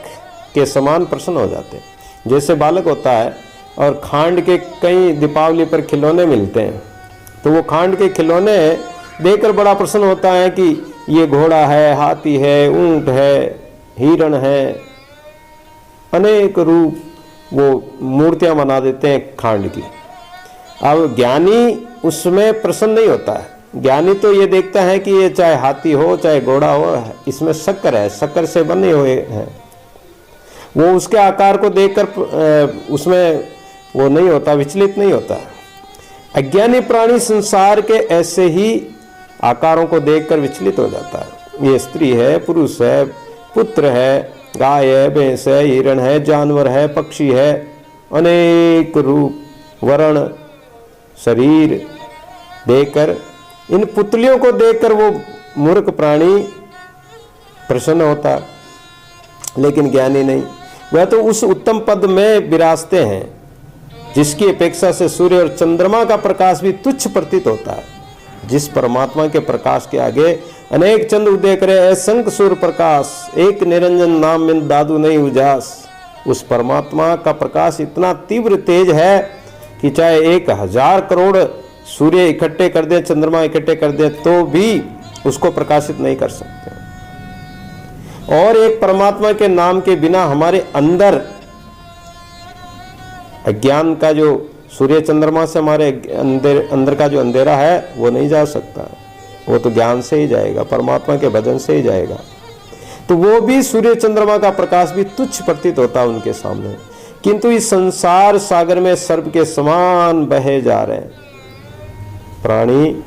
के समान प्रसन्न हो जाते हैं। जैसे बालक होता है और खांड के कई दीपावली पर खिलौने मिलते हैं, तो वो खांड के खिलौने देखकर बड़ा प्रसन्न होता है कि ये घोड़ा है, हाथी है, ऊंट है, हिरण है, अनेक रूप वो मूर्तियां बना देते हैं खांड की। अब ज्ञानी उसमें प्रसन्न नहीं होता है। ज्ञानी तो ये देखता है कि ये चाहे हाथी हो चाहे घोड़ा हो, इसमें शक्कर है, शक्कर से बने हुए हैं। वो उसके आकार को देखकर उसमें वो नहीं होता, विचलित नहीं होता। अज्ञानी प्राणी संसार के ऐसे ही आकारों को देखकर विचलित हो जाता है। ये स्त्री है, पुरुष है, पुत्र है, गाय है, भैंस है, हिरण है, जानवर है, पक्षी है, अनेक रूप, वर्ण, शरीर देखकर, इन पुतलियों को देखकर वो मूर्ख प्राणी प्रसन्न होता है। लेकिन ज्ञानी नहीं, वह तो उस उत्तम पद में विराजते हैं जिसकी अपेक्षा से सूर्य और चंद्रमा का प्रकाश भी तुच्छ प्रतीत होता है। जिस परमात्मा के प्रकाश के आगे अनेक चंद्र उदय करे, असंख्य सूर्य प्रकाश, एक निरंजन नाम में दादू नहीं उजास। उस परमात्मा का प्रकाश इतना तीव्र तेज है कि चाहे 1000 करोड़ सूर्य इकट्ठे कर दें, चंद्रमा इकट्ठे कर दें, तो भी उसको प्रकाशित नहीं कर सकते। और एक परमात्मा के नाम के बिना हमारे अंदर अज्ञान का जो सूर्य चंद्रमा से हमारे अंदर का जो अंधेरा है वो नहीं जा सकता। वो तो ज्ञान से ही जाएगा, परमात्मा के भजन से ही जाएगा। तो वो भी सूर्य चंद्रमा का प्रकाश भी तुच्छ प्रतीत होता है उनके सामने। किंतु इस संसार सागर में सर्प के समान बहे जा रहे हैं प्राणी,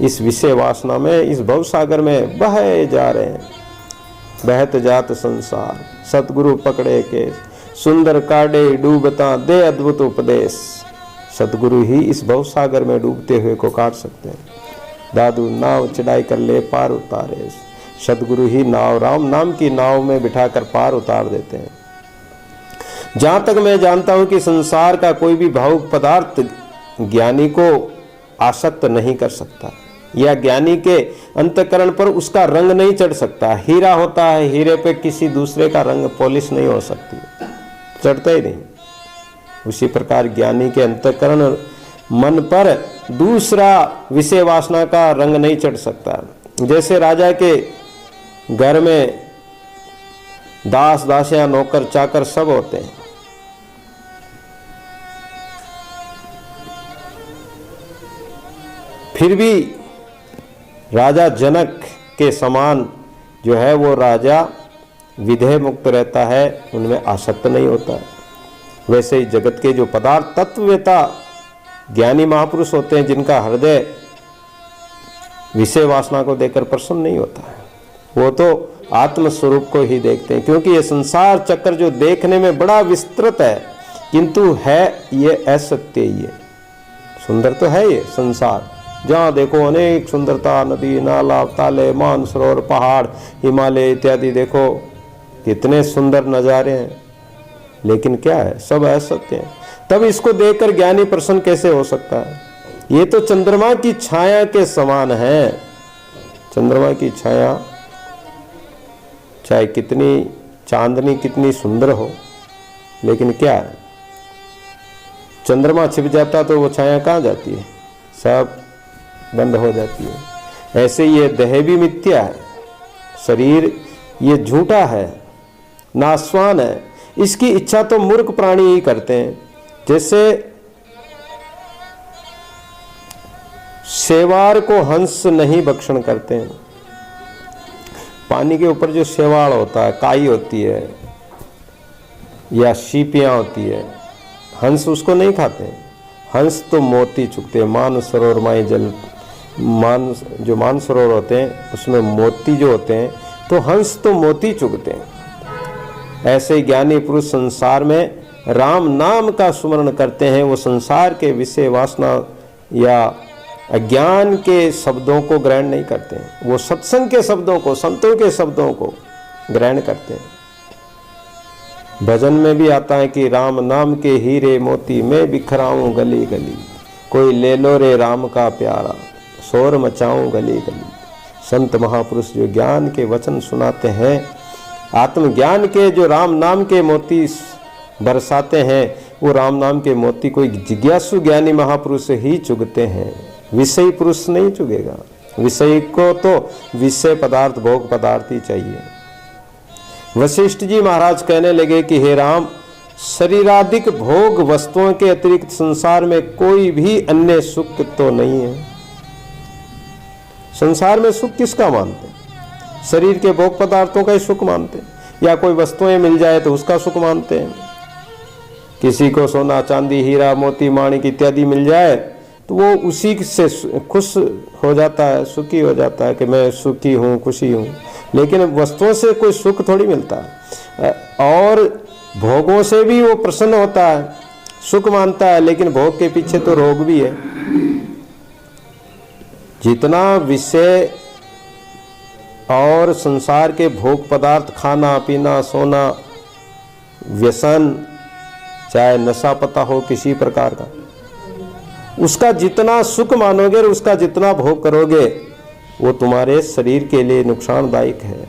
इस विषय वासना में, इस भव सागर में बहे जा रहे हैं। बहत जात संसार सतगुरु पकड़े के, सुंदर काढ़े डूबता दे अद्भुत उपदेश। सतगुरु ही इस भव सागर में डूबते हुए को काट सकते हैं। दादू नाव चढ़ाई कर ले पार उतारे। सतगुरु ही नाव, राम नाम की नाव में बिठाकर पार उतार देते हैं। जहां तक मैं जानता हूं कि संसार का कोई भी भावुक पदार्थ ज्ञानी को आसक्त नहीं कर सकता, या ज्ञानी के अंतःकरण पर उसका रंग नहीं चढ़ सकता। हीरा होता है, हीरे पे किसी दूसरे का रंग पॉलिश नहीं हो सकती, चढ़ता ही नहीं। उसी प्रकार ज्ञानी के अंतःकरण मन पर दूसरा विषय वासना का रंग नहीं चढ़ सकता। जैसे राजा के घर में दास दासियां नौकर चाकर सब होते हैं, फिर भी राजा जनक के समान जो है वो राजा विधेय मुक्त रहता है, उनमें आसक्त नहीं होता है। वैसे ही जगत के जो पदार्थ तत्ववेता ज्ञानी महापुरुष होते हैं, जिनका हृदय विषय वासना को देखकर प्रसन्न नहीं होता है, वो तो आत्म स्वरूप को ही देखते हैं। क्योंकि ये संसार चक्र जो देखने में बड़ा विस्तृत है, किंतु है ये असत्य ही है। सुंदर तो है ये संसार, जहाँ देखो अनेक सुंदरता, नदी नाला ताले मानसरोवर पहाड़ हिमालय इत्यादि, देखो कितने सुंदर नज़ारे हैं, लेकिन क्या है, सब असत्य है। तब इसको देखकर ज्ञानी प्रसन्न कैसे हो सकता है? ये तो चंद्रमा की छाया के समान है। चंद्रमा की छाया चाहे कितनी चांदनी कितनी सुंदर हो, लेकिन क्या है, चंद्रमा छिप जाता तो वो छाया कहाँ जाती है? सब बंद हो जाती है। ऐसे ये देह भी मिथ्या है, शरीर ये झूठा है, नाशवान है। इसकी इच्छा तो मूर्ख प्राणी ही करते हैं। जैसे शेवार को हंस नहीं भक्षण करते हैं। पानी के ऊपर जो शेवाड़ होता है, काई होती है या सीपियां होती है, हंस उसको नहीं खाते हैं। हंस तो मोती चुगते हैं। मानसरोवर माई जल, जो मानसरोवर होते हैं उसमें मोती जो होते हैं, तो हंस तो मोती चुगते हैं। ऐसे ज्ञानी पुरुष संसार में राम नाम का स्मरण करते हैं। वो संसार के विषय वासना या अज्ञान के शब्दों को ग्रहण नहीं करते हैं, वो सत्संग के शब्दों को, संतों के शब्दों को ग्रहण करते हैं। भजन में भी आता है कि राम नाम के हीरे मोती मैं बिखराऊं गली गली, कोई ले लो रे राम का प्यारा, शोर मचाऊं गली गली। संत महापुरुष जो ज्ञान के वचन सुनाते हैं, आत्मज्ञान के जो राम नाम के मोती बरसाते हैं, वो राम नाम के मोती कोई जिज्ञासु ज्ञानी महापुरुष ही चुगते हैं, विषयी पुरुष नहीं चुगेगा। विषयी को तो विषय पदार्थ, भोग पदार्थ ही चाहिए। वशिष्ठ जी महाराज कहने लगे कि हे राम, शरीराधिक भोग वस्तुओं के अतिरिक्त संसार में कोई भी अन्य सुख तो नहीं है। संसार में सुख किसका मानते? शरीर के भोग पदार्थों का ही सुख मानते, या कोई वस्तुएं मिल जाए तो उसका सुख मानते हैं। किसी को सोना चांदी हीरा मोती माणिक इत्यादि मिल जाए तो वो उसी से खुश हो जाता है, सुखी हो जाता है कि मैं सुखी हूँ, खुशी हूँ। लेकिन वस्तुओं से कोई सुख थोड़ी मिलता है, और भोगों से भी वो प्रसन्न होता है, सुख मानता है, लेकिन भोग के पीछे तो रोग भी है। जितना विषय और संसार के भोग पदार्थ, खाना पीना सोना, व्यसन, चाहे नशा पता हो किसी प्रकार का, उसका जितना सुख मानोगे और उसका जितना भोग करोगे वो तुम्हारे शरीर के लिए नुकसानदायक है।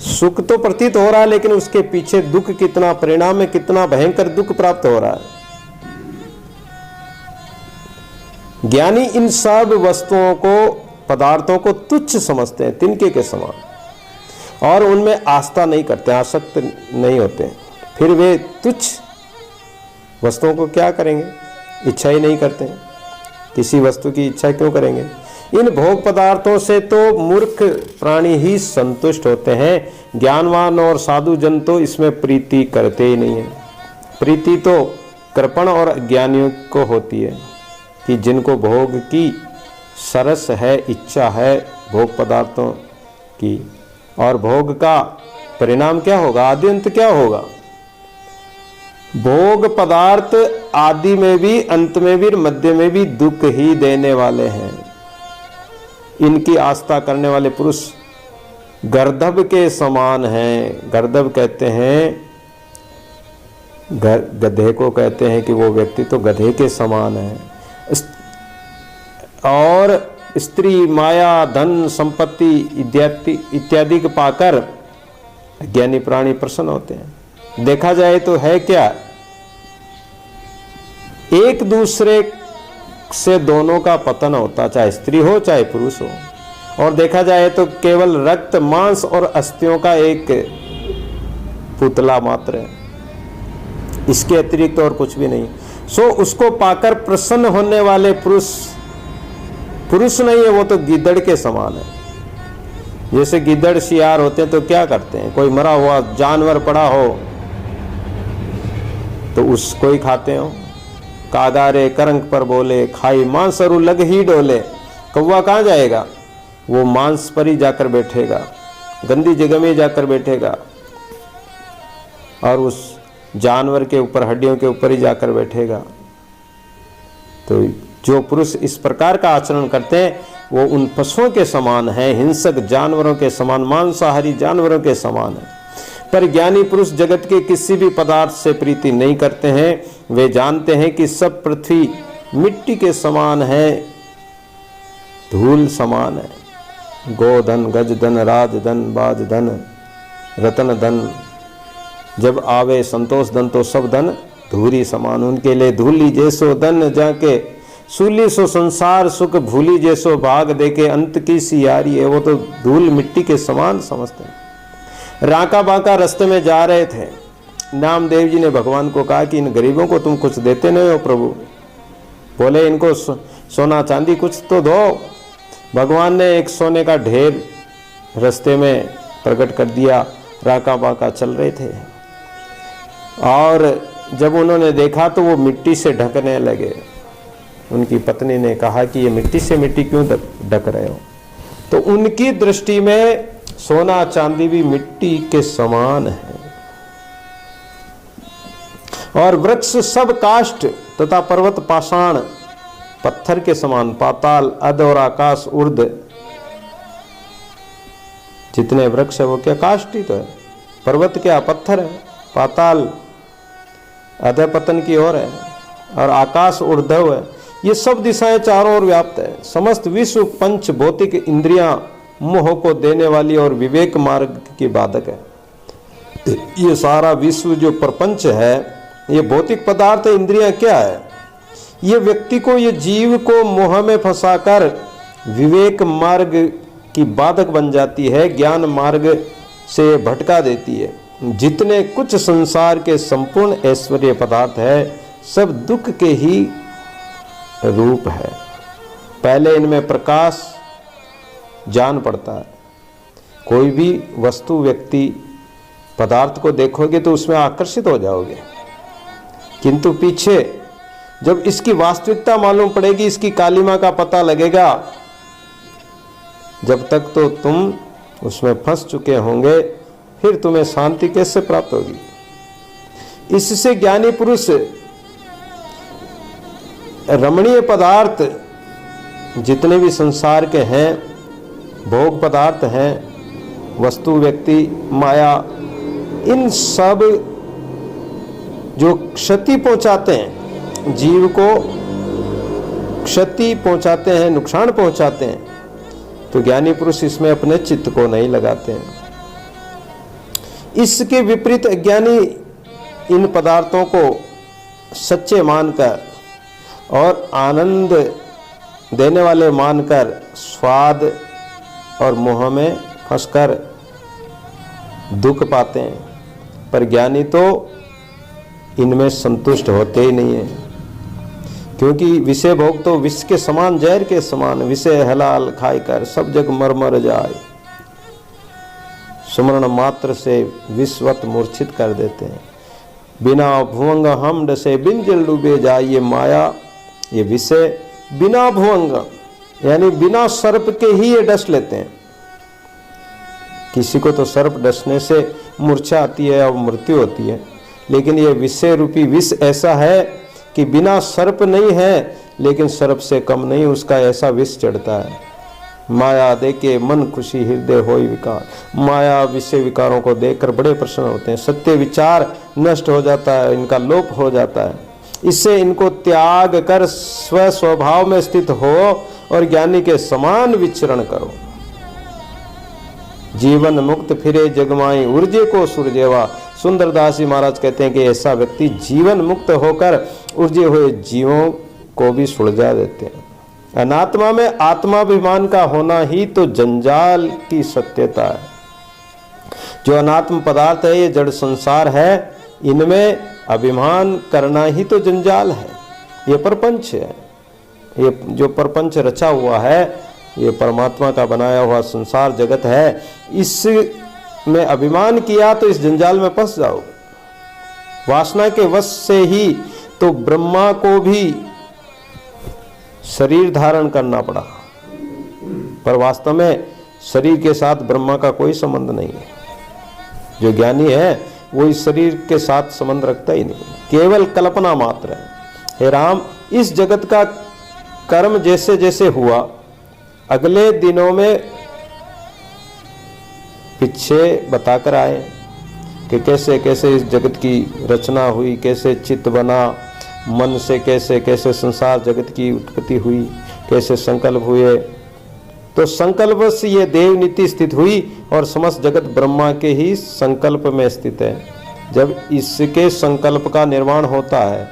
सुख तो प्रतीत हो रहा है लेकिन उसके पीछे दुख कितना, परिणाम में कितना भयंकर दुख प्राप्त हो रहा है। ज्ञानी इन सब वस्तुओं को, पदार्थों को तुच्छ समझते हैं, तिनके के समान, और उनमें आस्था नहीं करते, आसक्त नहीं होते। फिर वे तुच्छ वस्तुओं को क्या करेंगे, इच्छा ही नहीं करते। किसी वस्तु की इच्छा क्यों करेंगे? इन भोग पदार्थों से तो मूर्ख प्राणी ही संतुष्ट होते हैं। ज्ञानवान और साधु जन तो इसमें प्रीति करते ही नहीं है। प्रीति तो कृपण और अज्ञानियों को होती है कि जिनको भोग की सरस है, इच्छा है भोग पदार्थों की, और भोग का परिणाम क्या होगा, आदि अंत क्या होगा। भोग पदार्थ आदि में भी, अंत में भी, मध्य में भी दुख ही देने वाले हैं। इनकी आस्था करने वाले पुरुष गर्दभ के समान हैं। गर्दभ कहते हैं, गधे को कहते हैं कि वो व्यक्ति तो गधे के समान है। और स्त्री, माया, धन, संपत्ति इत्यादि को पाकर ज्ञानी प्राणी प्रसन्न होते हैं। देखा जाए तो है क्या, एक दूसरे से दोनों का पतन होता, चाहे स्त्री हो चाहे पुरुष हो। और देखा जाए तो केवल रक्त, मांस और अस्थियों का एक पुतला मात्र है, इसके अतिरिक्त और कुछ भी नहीं। सो उसको पाकर प्रसन्न होने वाले पुरुष पुरुष नहीं है, वो तो गिद्दड़ के समान है। जैसे गिद्दड़ शियार होते हैं तो क्या करते हैं, कोई मरा हुआ जानवर पड़ा हो तो उसको ही खाते हो। कागारे करंग पर बोले, खाई मांस अरु लग ही डोले। कौवा कहाँ जाएगा, वो मांस पर ही जाकर बैठेगा, गंदी जगह में जाकर बैठेगा, और उस जानवर के ऊपर, हड्डियों के ऊपर ही जाकर बैठेगा। तो जो पुरुष इस प्रकार का आचरण करते हैं वो उन पशुओं के समान है, हिंसक जानवरों के समान, मांसाहारी जानवरों के समान है। पर ज्ञानी पुरुष जगत के किसी भी पदार्थ से प्रीति नहीं करते हैं। वे जानते हैं कि सब पृथ्वी मिट्टी के समान है, धूल समान है। गोधन, गजधन, राजधन, बाजधन, रतन धन, जब आवे संतोष धन तो सब धन धूरी समान। उनके लिए धूली जैसो धन जाके, सूली सो संसार सुख भूली जैसो भाग देके, अंत की सी यारी है। वो तो धूल मिट्टी के समान समझते हैं। राका बाका रास्ते में जा रहे थे, नामदेव जी ने भगवान को कहा कि इन गरीबों को तुम कुछ देते नहीं हो प्रभु। बोले इनको सोना चांदी कुछ तो दो। भगवान ने एक सोने का ढेर रास्ते में प्रकट कर दिया। राका बाका चल रहे थे और जब उन्होंने देखा तो वो मिट्टी से ढकने लगे। उनकी पत्नी ने कहा कि ये मिट्टी से मिट्टी क्यों ढक रहे हो। तो उनकी दृष्टि में सोना चांदी भी मिट्टी के समान है, और वृक्ष सब काष्ठ तथा पर्वत पाषाण पत्थर के समान। पाताल, अध और आकाश, ऊर्ध, जितने वृक्ष है वो क्या काष्ठ ही तो है। पर्वत क्या पत्थर है, पाताल अधः पतन की ओर है, और आकाश ऊर्ध्व है। ये सब दिशाएं चारों ओर व्याप्त है। समस्त विश्व पंच भौतिक इंद्रियां मोह को देने वाली और विवेक मार्ग की बाधक है। ये सारा विश्व जो प्रपंच है, ये भौतिक पदार्थ, इंद्रियां क्या है, ये व्यक्ति को, ये जीव को मोह में फंसाकर विवेक मार्ग की बाधक बन जाती है, ज्ञान मार्ग से भटका देती है। जितने कुछ संसार के संपूर्ण ऐश्वर्य पदार्थ है सब दुख के ही रूप है। पहले इनमें प्रकाश जान पड़ता है। कोई भी वस्तु, व्यक्ति, पदार्थ को देखोगे तो उसमें आकर्षित हो जाओगे, किंतु पीछे जब इसकी वास्तविकता मालूम पड़ेगी, इसकी कालिमा का पता लगेगा, जब तक तो तुम उसमें फंस चुके होंगे, फिर तुम्हें शांति कैसे प्राप्त होगी। इससे ज्ञानी पुरुष रमणीय पदार्थ जितने भी संसार के हैं, भोग पदार्थ हैं, वस्तु, व्यक्ति, माया, इन सब जो क्षति पहुंचाते हैं, जीव को क्षति पहुंचाते हैं, नुकसान पहुंचाते हैं, तो ज्ञानी पुरुष इसमें अपने चित्त को नहीं लगाते हैं। इसके विपरीत अज्ञानी इन पदार्थों को सच्चे मानकर और आनंद देने वाले मानकर स्वाद और मोह में फंसकर दुख पाते हैं, पर ज्ञानी तो इनमें संतुष्ट होते ही नहीं है, क्योंकि विषय भोग तो विष के समान, जहर के समान, विषय हलाल खाकर सब जग मर मर जाए, सुमरण मात्र से विश्वत मूर्छित कर देते हैं। बिना भुवंग हम डसे बिन जल डूबे जाए, ये माया, ये विषय बिना भुवंग यानी बिना सर्प के ही ये डस लेते हैं। किसी को तो सर्प डसने से मूर्छा आती है और मृत्यु होती है, लेकिन ये विषय रूपी विष ऐसा है कि बिना सर्प नहीं है, लेकिन सर्प से कम नहीं, उसका ऐसा विष चढ़ता है। माया देखे मन खुशी हृदय होई विकार, माया विषय विकारों को देखकर बड़े प्रसन्न होते हैं, सत्य विचार नष्ट हो जाता है, इनका लोप हो जाता है। इससे इनको त्याग कर स्व स्वभाव में स्थित हो और ज्ञानी के समान विचरण करो। जीवन मुक्त फिरे जगमाई ऊर्जे को सुरजेवा। सुंदरदास जी महाराज कहते हैं कि ऐसा व्यक्ति जीवन मुक्त होकर ऊर्जे हुए जीवों को भी सुलझा देते हैं। अनात्मा में आत्माभिमान का होना ही तो जंजाल की सत्यता है। जो अनात्म पदार्थ है, ये जड़ संसार है, इनमें अभिमान करना ही तो जंजाल है। ये प्रपंच है, ये जो प्रपंच रचा हुआ है, ये परमात्मा का बनाया हुआ संसार जगत है, इसमें अभिमान किया तो इस जंजाल में फंस जाओगे। वासना के वश से ही तो ब्रह्मा को भी शरीर धारण करना पड़ा, पर वास्तव में शरीर के साथ ब्रह्मा का कोई संबंध नहीं है। जो ज्ञानी है वो इस शरीर के साथ संबंध रखता ही नहीं, केवल कल्पना मात्र है। हे राम, इस जगत का कर्म जैसे जैसे हुआ, अगले दिनों में पीछे बताकर आए कि कैसे कैसे इस जगत की रचना हुई, कैसे चित्त बना, मन से कैसे कैसे संसार जगत की उत्पत्ति हुई, कैसे संकल्प हुए। तो संकल्प से ये देव नीति स्थित हुई और समस्त जगत ब्रह्मा के ही संकल्प में स्थित है। जब इसके संकल्प का निर्माण होता है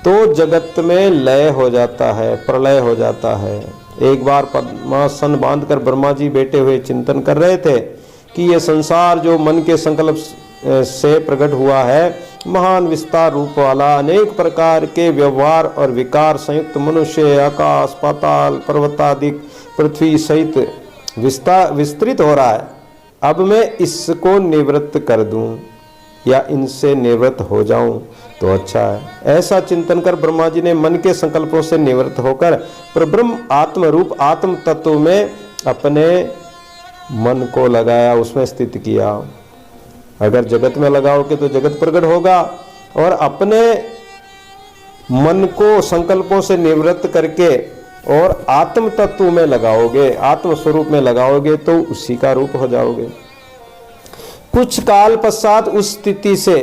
तो जगत में लय हो जाता है, प्रलय हो जाता है। एक बार पद्मासन बांधकर ब्रह्मा जी बैठे हुए चिंतन कर रहे थे कि ये संसार जो मन के संकल्प से प्रकट हुआ है, महान विस्तार रूप वाला, अनेक प्रकार के व्यवहार और विकार संयुक्त मनुष्य, आकाश, पाताल, पर्वतादिक, पृथ्वी सहित विस्तृत हो रहा है। अब मैं इसको निवृत्त कर दूं या इनसे निवृत्त हो जाऊं तो अच्छा है। ऐसा चिंतन कर ब्रह्मा जी ने मन के संकल्पों से निवृत्त होकर परब्रह्म आत्म रूप आत्म तत्व में अपने मन को लगाया, उसमें स्थित किया। अगर जगत में लगाओगे तो जगत प्रकट होगा, और अपने मन को संकल्पों से निवृत्त करके और आत्म तत्व में लगाओगे, आत्म स्वरूप में लगाओगे तो उसी का रूप हो जाओगे। कुछ काल पश्चात उस स्थिति से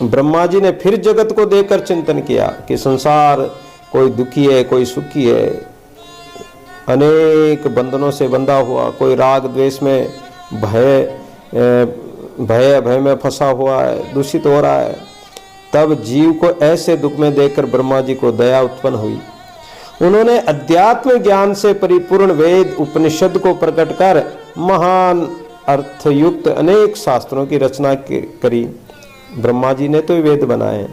ब्रह्मा जी ने फिर जगत को देखकर चिंतन किया कि संसार कोई दुखी है, कोई सुखी है, अनेक बंधनों से बंधा हुआ, कोई राग द्वेष में भय में फंसा हुआ है, दूषित हो रहा है। तब जीव को ऐसे दुख में देखकर ब्रह्मा जी को दया उत्पन्न हुई। उन्होंने अध्यात्म ज्ञान से परिपूर्ण वेद उपनिषद को प्रकट कर महान अर्थयुक्त अनेक शास्त्रों की रचना करी। ब्रह्मा जी ने तो वेद बनाए,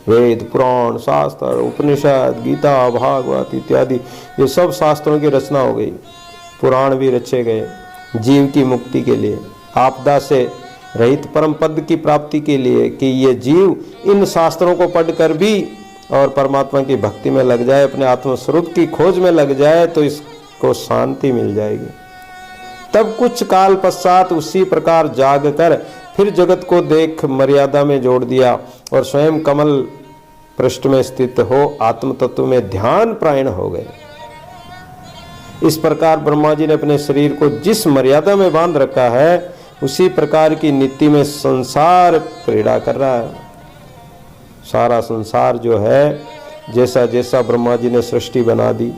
वेद, पुराण, शास्त्र, उपनिषद, गीता, भागवत इत्यादि, ये सब शास्त्रों की रचना हो गई। पुराण भी रचे गए जीव की मुक्ति के लिए, आपदा से रहित परम पद की प्राप्ति के लिए, कि ये जीव इन शास्त्रों को पढ़कर भी और परमात्मा की भक्ति में लग जाए, अपने आत्मस्वरूप की खोज में लग जाए तो इसको शांति मिल जाएगी। तब कुछ काल पश्चात उसी प्रकार जाग कर फिर जगत को देख मर्यादा में जोड़ दिया और स्वयं कमल पृष्ठ में स्थित हो आत्म तत्व में ध्यान प्रायण हो गए। इस प्रकार ब्रह्मा जी ने अपने शरीर को जिस मर्यादा में बांध रखा है उसी प्रकार की नीति में संसार क्रीड़ा कर रहा है। सारा संसार जो है, जैसा जैसा ब्रह्मा जी ने सृष्टि बना दी,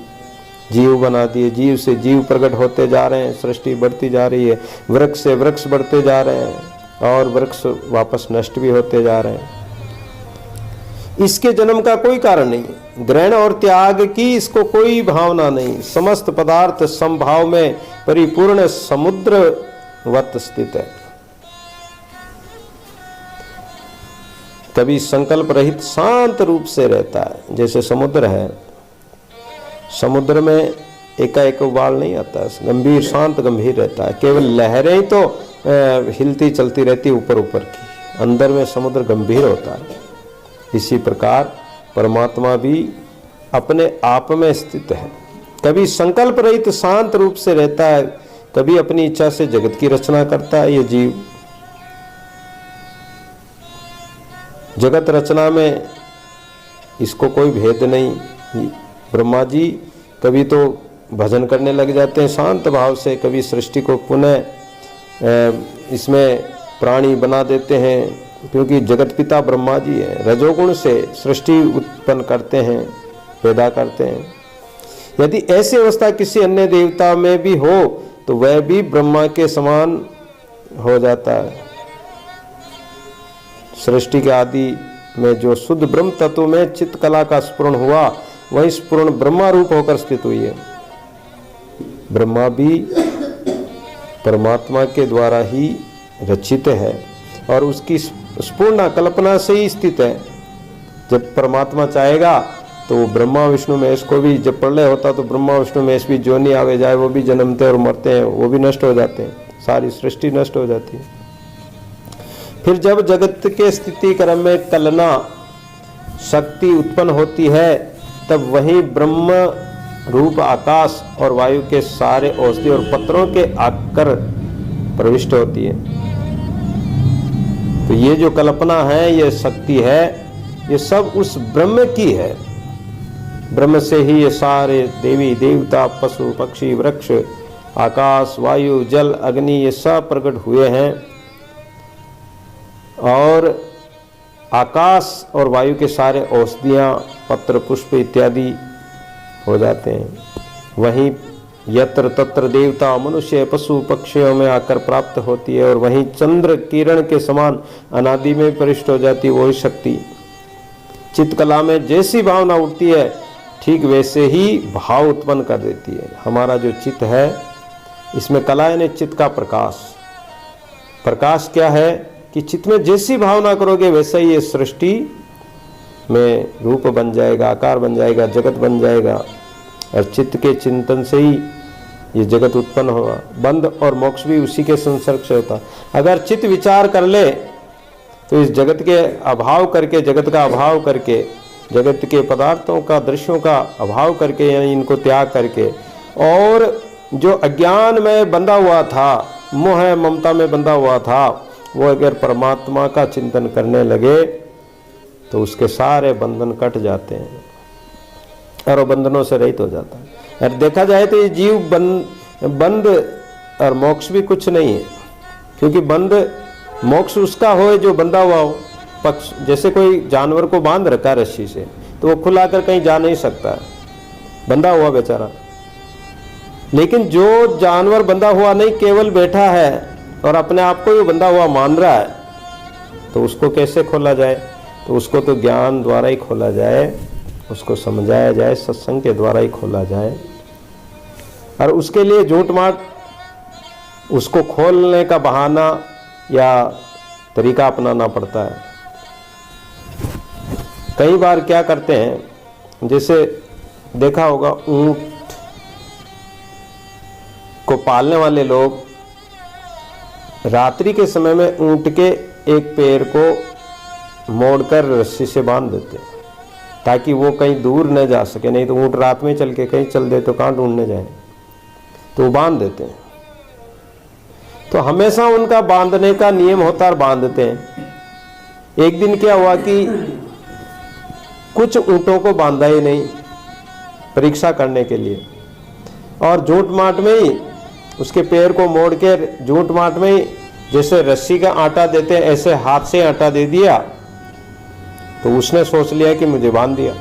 जीव बना दिए, जीव से जीव प्रकट होते जा रहे हैं, सृष्टि बढ़ती जा रही है, वृक्ष से वृक्ष बढ़ते जा रहे हैं और वृक्ष वापस नष्ट भी होते जा रहे हैं। इसके जन्म का कोई कारण नहीं, ग्रहण और त्याग की इसको कोई भावना नहीं। समस्त पदार्थ समभाव में परिपूर्ण समुद्रवत स्थित है। कभी संकल्प रहित शांत रूप से रहता है, जैसे समुद्र है। समुद्र में एकाएक उबाल नहीं आता है, गंभीर शांत गंभीर रहता है। केवल लहरें ही तो हिलती चलती रहती ऊपर ऊपर की, अंदर में समुद्र गंभीर होता है। इसी प्रकार परमात्मा भी अपने आप में स्थित है। कभी संकल्प रहित शांत रूप से रहता है, कभी अपनी इच्छा से जगत की रचना करता है। ये जीव जगत रचना में इसको कोई भेद नहीं। ब्रह्मा जी कभी तो भजन करने लग जाते हैं शांत भाव से, कभी सृष्टि को पुनः इसमें प्राणी बना देते हैं, क्योंकि जगत पिता ब्रह्मा जी है। रजोगुण से सृष्टि उत्पन्न करते हैं, पैदा करते हैं। यदि ऐसी अवस्था किसी अन्य देवता में भी हो तो वह भी ब्रह्मा के समान हो जाता है। सृष्टि के आदि में जो शुद्ध ब्रह्म तत्व में चित्त कला का स्फुरण हुआ, वही स्फुरण ब्रह्मा रूप होकर स्थित हुई है। ब्रह्मा भी परमात्मा के द्वारा ही रचित है और उसकी स्पूर्ण कल्पना से ही स्थित है। जब परमात्मा चाहेगा तो वो ब्रह्मा विष्णु महेश को भी, जब प्रलय होता तो ब्रह्मा विष्णु महेश भी जो नहीं आवे जाए, वो भी जन्मते और मरते हैं, वो भी नष्ट हो जाते हैं, सारी सृष्टि नष्ट हो जाती है। फिर जब जगत के स्थिति क्रम में कलना शक्ति उत्पन्न होती है, तब वही ब्रह्म रूप आकाश और वायु के सारे औषधि और पत्रों के आकर प्रविष्ट होती है। तो ये जो कल्पना है, ये शक्ति है, ये सब उस ब्रह्म की है। ब्रह्म से ही ये सारे देवी देवता, पशु पक्षी, वृक्ष, आकाश, वायु, जल, अग्नि, ये सब प्रकट हुए हैं। और आकाश और वायु के सारे औषधियाँ, पत्र, पुष्प इत्यादि हो जाते हैं। वहीं यत्र तत्र देवता, मनुष्य, पशु पक्षियों में आकर प्राप्त होती है और वहीं चंद्र किरण के समान अनादि में परिष्ट हो जाती है वही शक्ति। चित्तकला में जैसी भावना उठती है, ठीक वैसे ही भाव उत्पन्न कर देती है। हमारा जो चित्त है, इसमें कला यानी चित्त का प्रकाश। प्रकाश क्या है कि चित्त में जैसी भावना करोगे वैसा ही ये सृष्टि में रूप बन जाएगा, आकार बन जाएगा, जगत बन जाएगा। और चित्त के चिंतन से ही ये जगत उत्पन्न होगा। बंध और मोक्ष भी उसी के संसर्ग से होता। अगर चित्त विचार कर ले तो इस जगत के अभाव करके, जगत का अभाव करके, जगत के पदार्थों का, दृश्यों का अभाव करके, यानी इनको त्याग करके, और जो अज्ञान में बंधा हुआ था, मोह ममता में बंधा हुआ था, वो अगर परमात्मा का चिंतन करने लगे तो उसके सारे बंधन कट जाते हैं और वो बंधनों से रहित हो जाता है। और देखा जाए तो ये जीव बंध और मोक्ष भी कुछ नहीं है, क्योंकि बंध मोक्ष उसका हो जो बंधा हुआ हो। पक्ष जैसे कोई जानवर को बांध रखा है रस्सी से, तो वो खुला कर कहीं जा नहीं सकता है, बंधा हुआ बेचारा। लेकिन जो जानवर बंधा हुआ नहीं, केवल बैठा है और अपने आप को ही बंधा हुआ मान रहा है, तो उसको कैसे खोला जाए? तो उसको तो ज्ञान द्वारा ही खोला जाए, उसको समझाया जाए, सत्संग के द्वारा ही खोला जाए। और उसके लिए झूठ माट उसको खोलने का बहाना या तरीका अपनाना पड़ता है। कई बार क्या करते हैं, जैसे देखा होगा ऊंट को पालने वाले लोग रात्रि के समय में ऊंट के एक पैर को मोड़कर रस्सी से बांध देते हैं ताकि वो कहीं दूर न जा सके। नहीं तो ऊंट रात में चल के कहीं चल दे तो कहाँ ढूंढने जाए, तो वो बांध देते हैं। तो हमेशा उनका बांधने का नियम होता है, बांधते हैं। एक दिन क्या हुआ कि कुछ ऊँटों को बांधा ही नहीं परीक्षा करने के लिए, और झूठ माट में ही उसके पैर को मोड़ के झूठ माट में ही जैसे रस्सी का आटा देते हैं ऐसे हाथ से आटा दे दिया, तो उसने सोच लिया कि मुझे बांध दिया,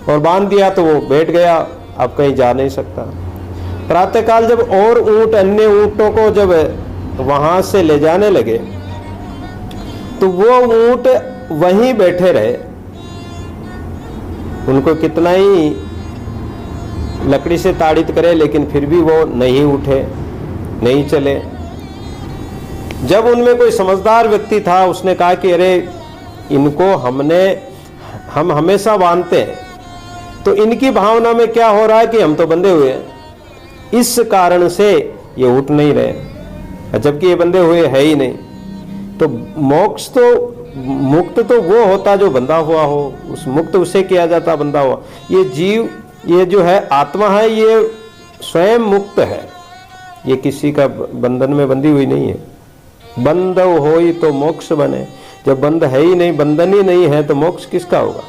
और बांध दिया तो वो बैठ गया, अब कहीं जा नहीं सकता। प्रातःकाल जब और ऊंट अन्य ऊंटों को जब वहां से ले जाने लगे तो वो ऊंट वहीं बैठे रहे। उनको कितना ही लकड़ी से ताड़ित करे लेकिन फिर भी वो नहीं उठे, नहीं चले। जब उनमें कोई समझदार व्यक्ति था, उसने कहा कि अरे इनको हम हमेशा बांधते हैं, तो इनकी भावना में क्या हो रहा है कि हम तो बंधे हुए हैं, इस कारण से ये उठ नहीं रहे, जबकि ये बंधे हुए है ही नहीं। तो मोक्ष तो मुक्त तो वो होता जो बंधा हुआ हो, उस मुक्त उसे किया जाता बंधा हुआ। ये जीव, ये जो है आत्मा है, ये स्वयं मुक्त है, ये किसी का बंधन में बंधी हुई नहीं है। बंध होई तो मोक्ष बने, जब बंध है ही नहीं, बंधन ही नहीं है, तो मोक्ष किसका होगा?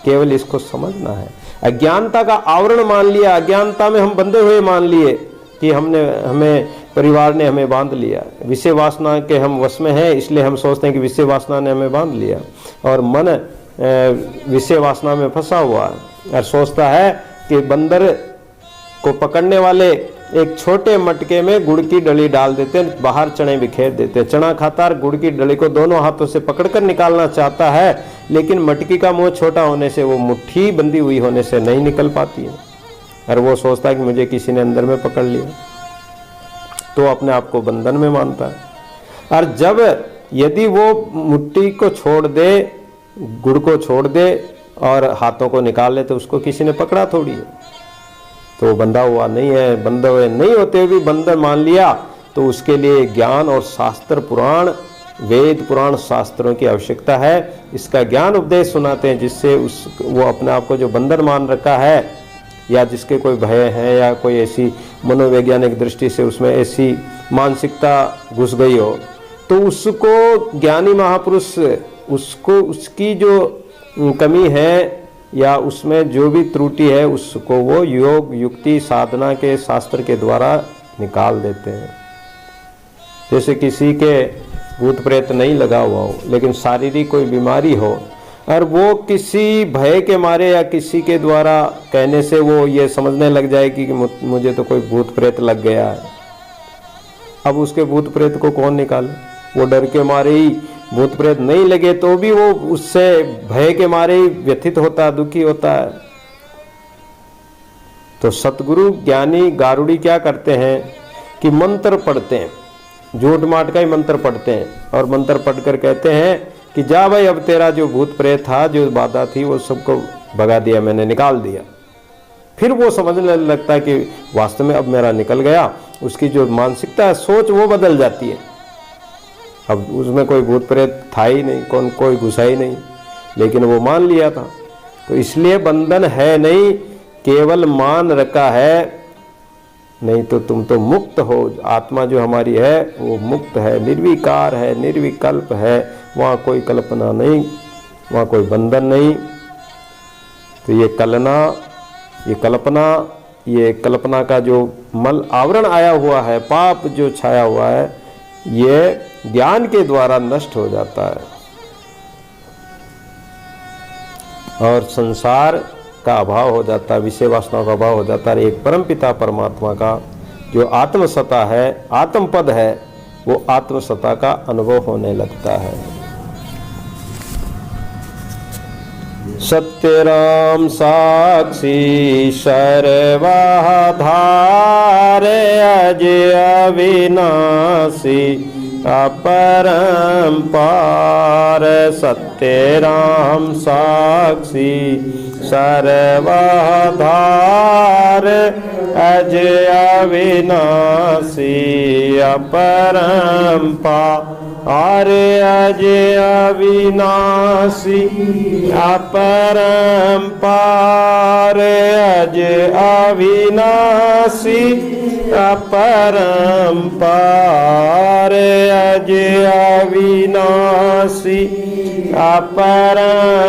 केवल इसको समझना है। अज्ञानता का आवरण मान लिया, अज्ञानता में हम बंधे हुए मान लिए कि हमें परिवार ने हमें बांध लिया, विषय वासना के हम वश में हैं, इसलिए हम सोचते हैं कि विषय वासना ने हमें बांध लिया, और मन विषय वासना में फंसा हुआ है और सोचता है कि बंदर को पकड़ने वाले एक छोटे मटके में गुड़ की डली डाल देते हैं, बाहर चने बिखेर देते हैं। चना खाता और गुड़ की डली को दोनों हाथों से पकड़कर निकालना चाहता है, लेकिन मटकी का मुंह छोटा होने से, वो मुट्ठी बंधी हुई होने से नहीं निकल पाती है, और वो सोचता है कि मुझे किसी ने अंदर में पकड़ लिया, तो अपने आप को बंधन में मानता है। और जब यदि वो मुट्ठी को छोड़ दे, गुड़ को छोड़ दे और हाथों को निकाल ले, तो उसको किसी ने पकड़ा थोड़ी है, तो वो बंधा हुआ नहीं है। बंधे हुए नहीं होते हुए भी बंधन मान लिया, तो उसके लिए ज्ञान और शास्त्र, पुराण, वेद पुराण शास्त्रों की आवश्यकता है। इसका ज्ञान उपदेश सुनाते हैं, जिससे वो अपने आप को जो बंधन मान रखा है, या जिसके कोई भय है, या कोई ऐसी मनोवैज्ञानिक दृष्टि से उसमें ऐसी मानसिकता घुस गई हो, तो उसको ज्ञानी महापुरुष उसको उसकी जो कमी है या उसमें जो भी त्रुटि है, उसको वो योग, युक्ति, साधना के शास्त्र के द्वारा निकाल देते हैं। जैसे किसी के भूत प्रेत नहीं लगा हुआ हो, लेकिन शारीरिक कोई बीमारी हो, और वो किसी भय के मारे या किसी के द्वारा कहने से वो ये समझने लग जाए कि मुझे तो कोई भूत प्रेत लग गया है। अब उसके भूत प्रेत को कौन निकाले? वो डर के मारे ही, भूत प्रेत नहीं लगे तो भी वो उससे भय के मारे ही व्यथित होता, दुखी होता है। तो सतगुरु ज्ञानी गारुड़ी क्या करते हैं कि मंत्र पढ़ते हैं, झूठ माट का ही मंत्र पढ़ते हैं, और मंत्र पढ़कर कहते हैं कि जा भाई, अब तेरा जो भूत प्रेत था, जो बाधा थी, वो सबको भगा दिया मैंने, निकाल दिया। फिर वो समझने लगता है कि वास्तव में अब मेरा निकल गया। उसकी जो मानसिकता है, सोच, वो बदल जाती है। अब उसमें कोई भूत प्रेत था ही नहीं, कोई घुसा ही नहीं, लेकिन वो मान लिया था। तो इसलिए बंधन है नहीं, केवल मान रखा है। नहीं तो तुम तो मुक्त हो। आत्मा जो हमारी है वो मुक्त है, निर्विकार है, निर्विकल्प है, वहाँ कोई कल्पना नहीं, वहाँ कोई बंधन नहीं। तो ये कल्पना का जो मल आवरण आया हुआ है, पाप जो छाया हुआ है, ये ज्ञान के द्वारा नष्ट हो जाता है, और संसार का अभाव हो जाता है, विषय वासनाओं का अभाव हो जाता है। एक परमपिता परमात्मा का जो आत्मसत्ता है, आत्मपद है, वो आत्मसत्ता का अनुभव होने लगता है। सत्य राम साक्षी सर्वाधार, अज अविनाशी अपरंपार। सत्य राम साक्षी सर्वाधार, अज अविनाशी अपरंपार। अज अविनाशी अपरंपार, अज अविनाशी अपरंपार। अज अविनाशी अपरंपार।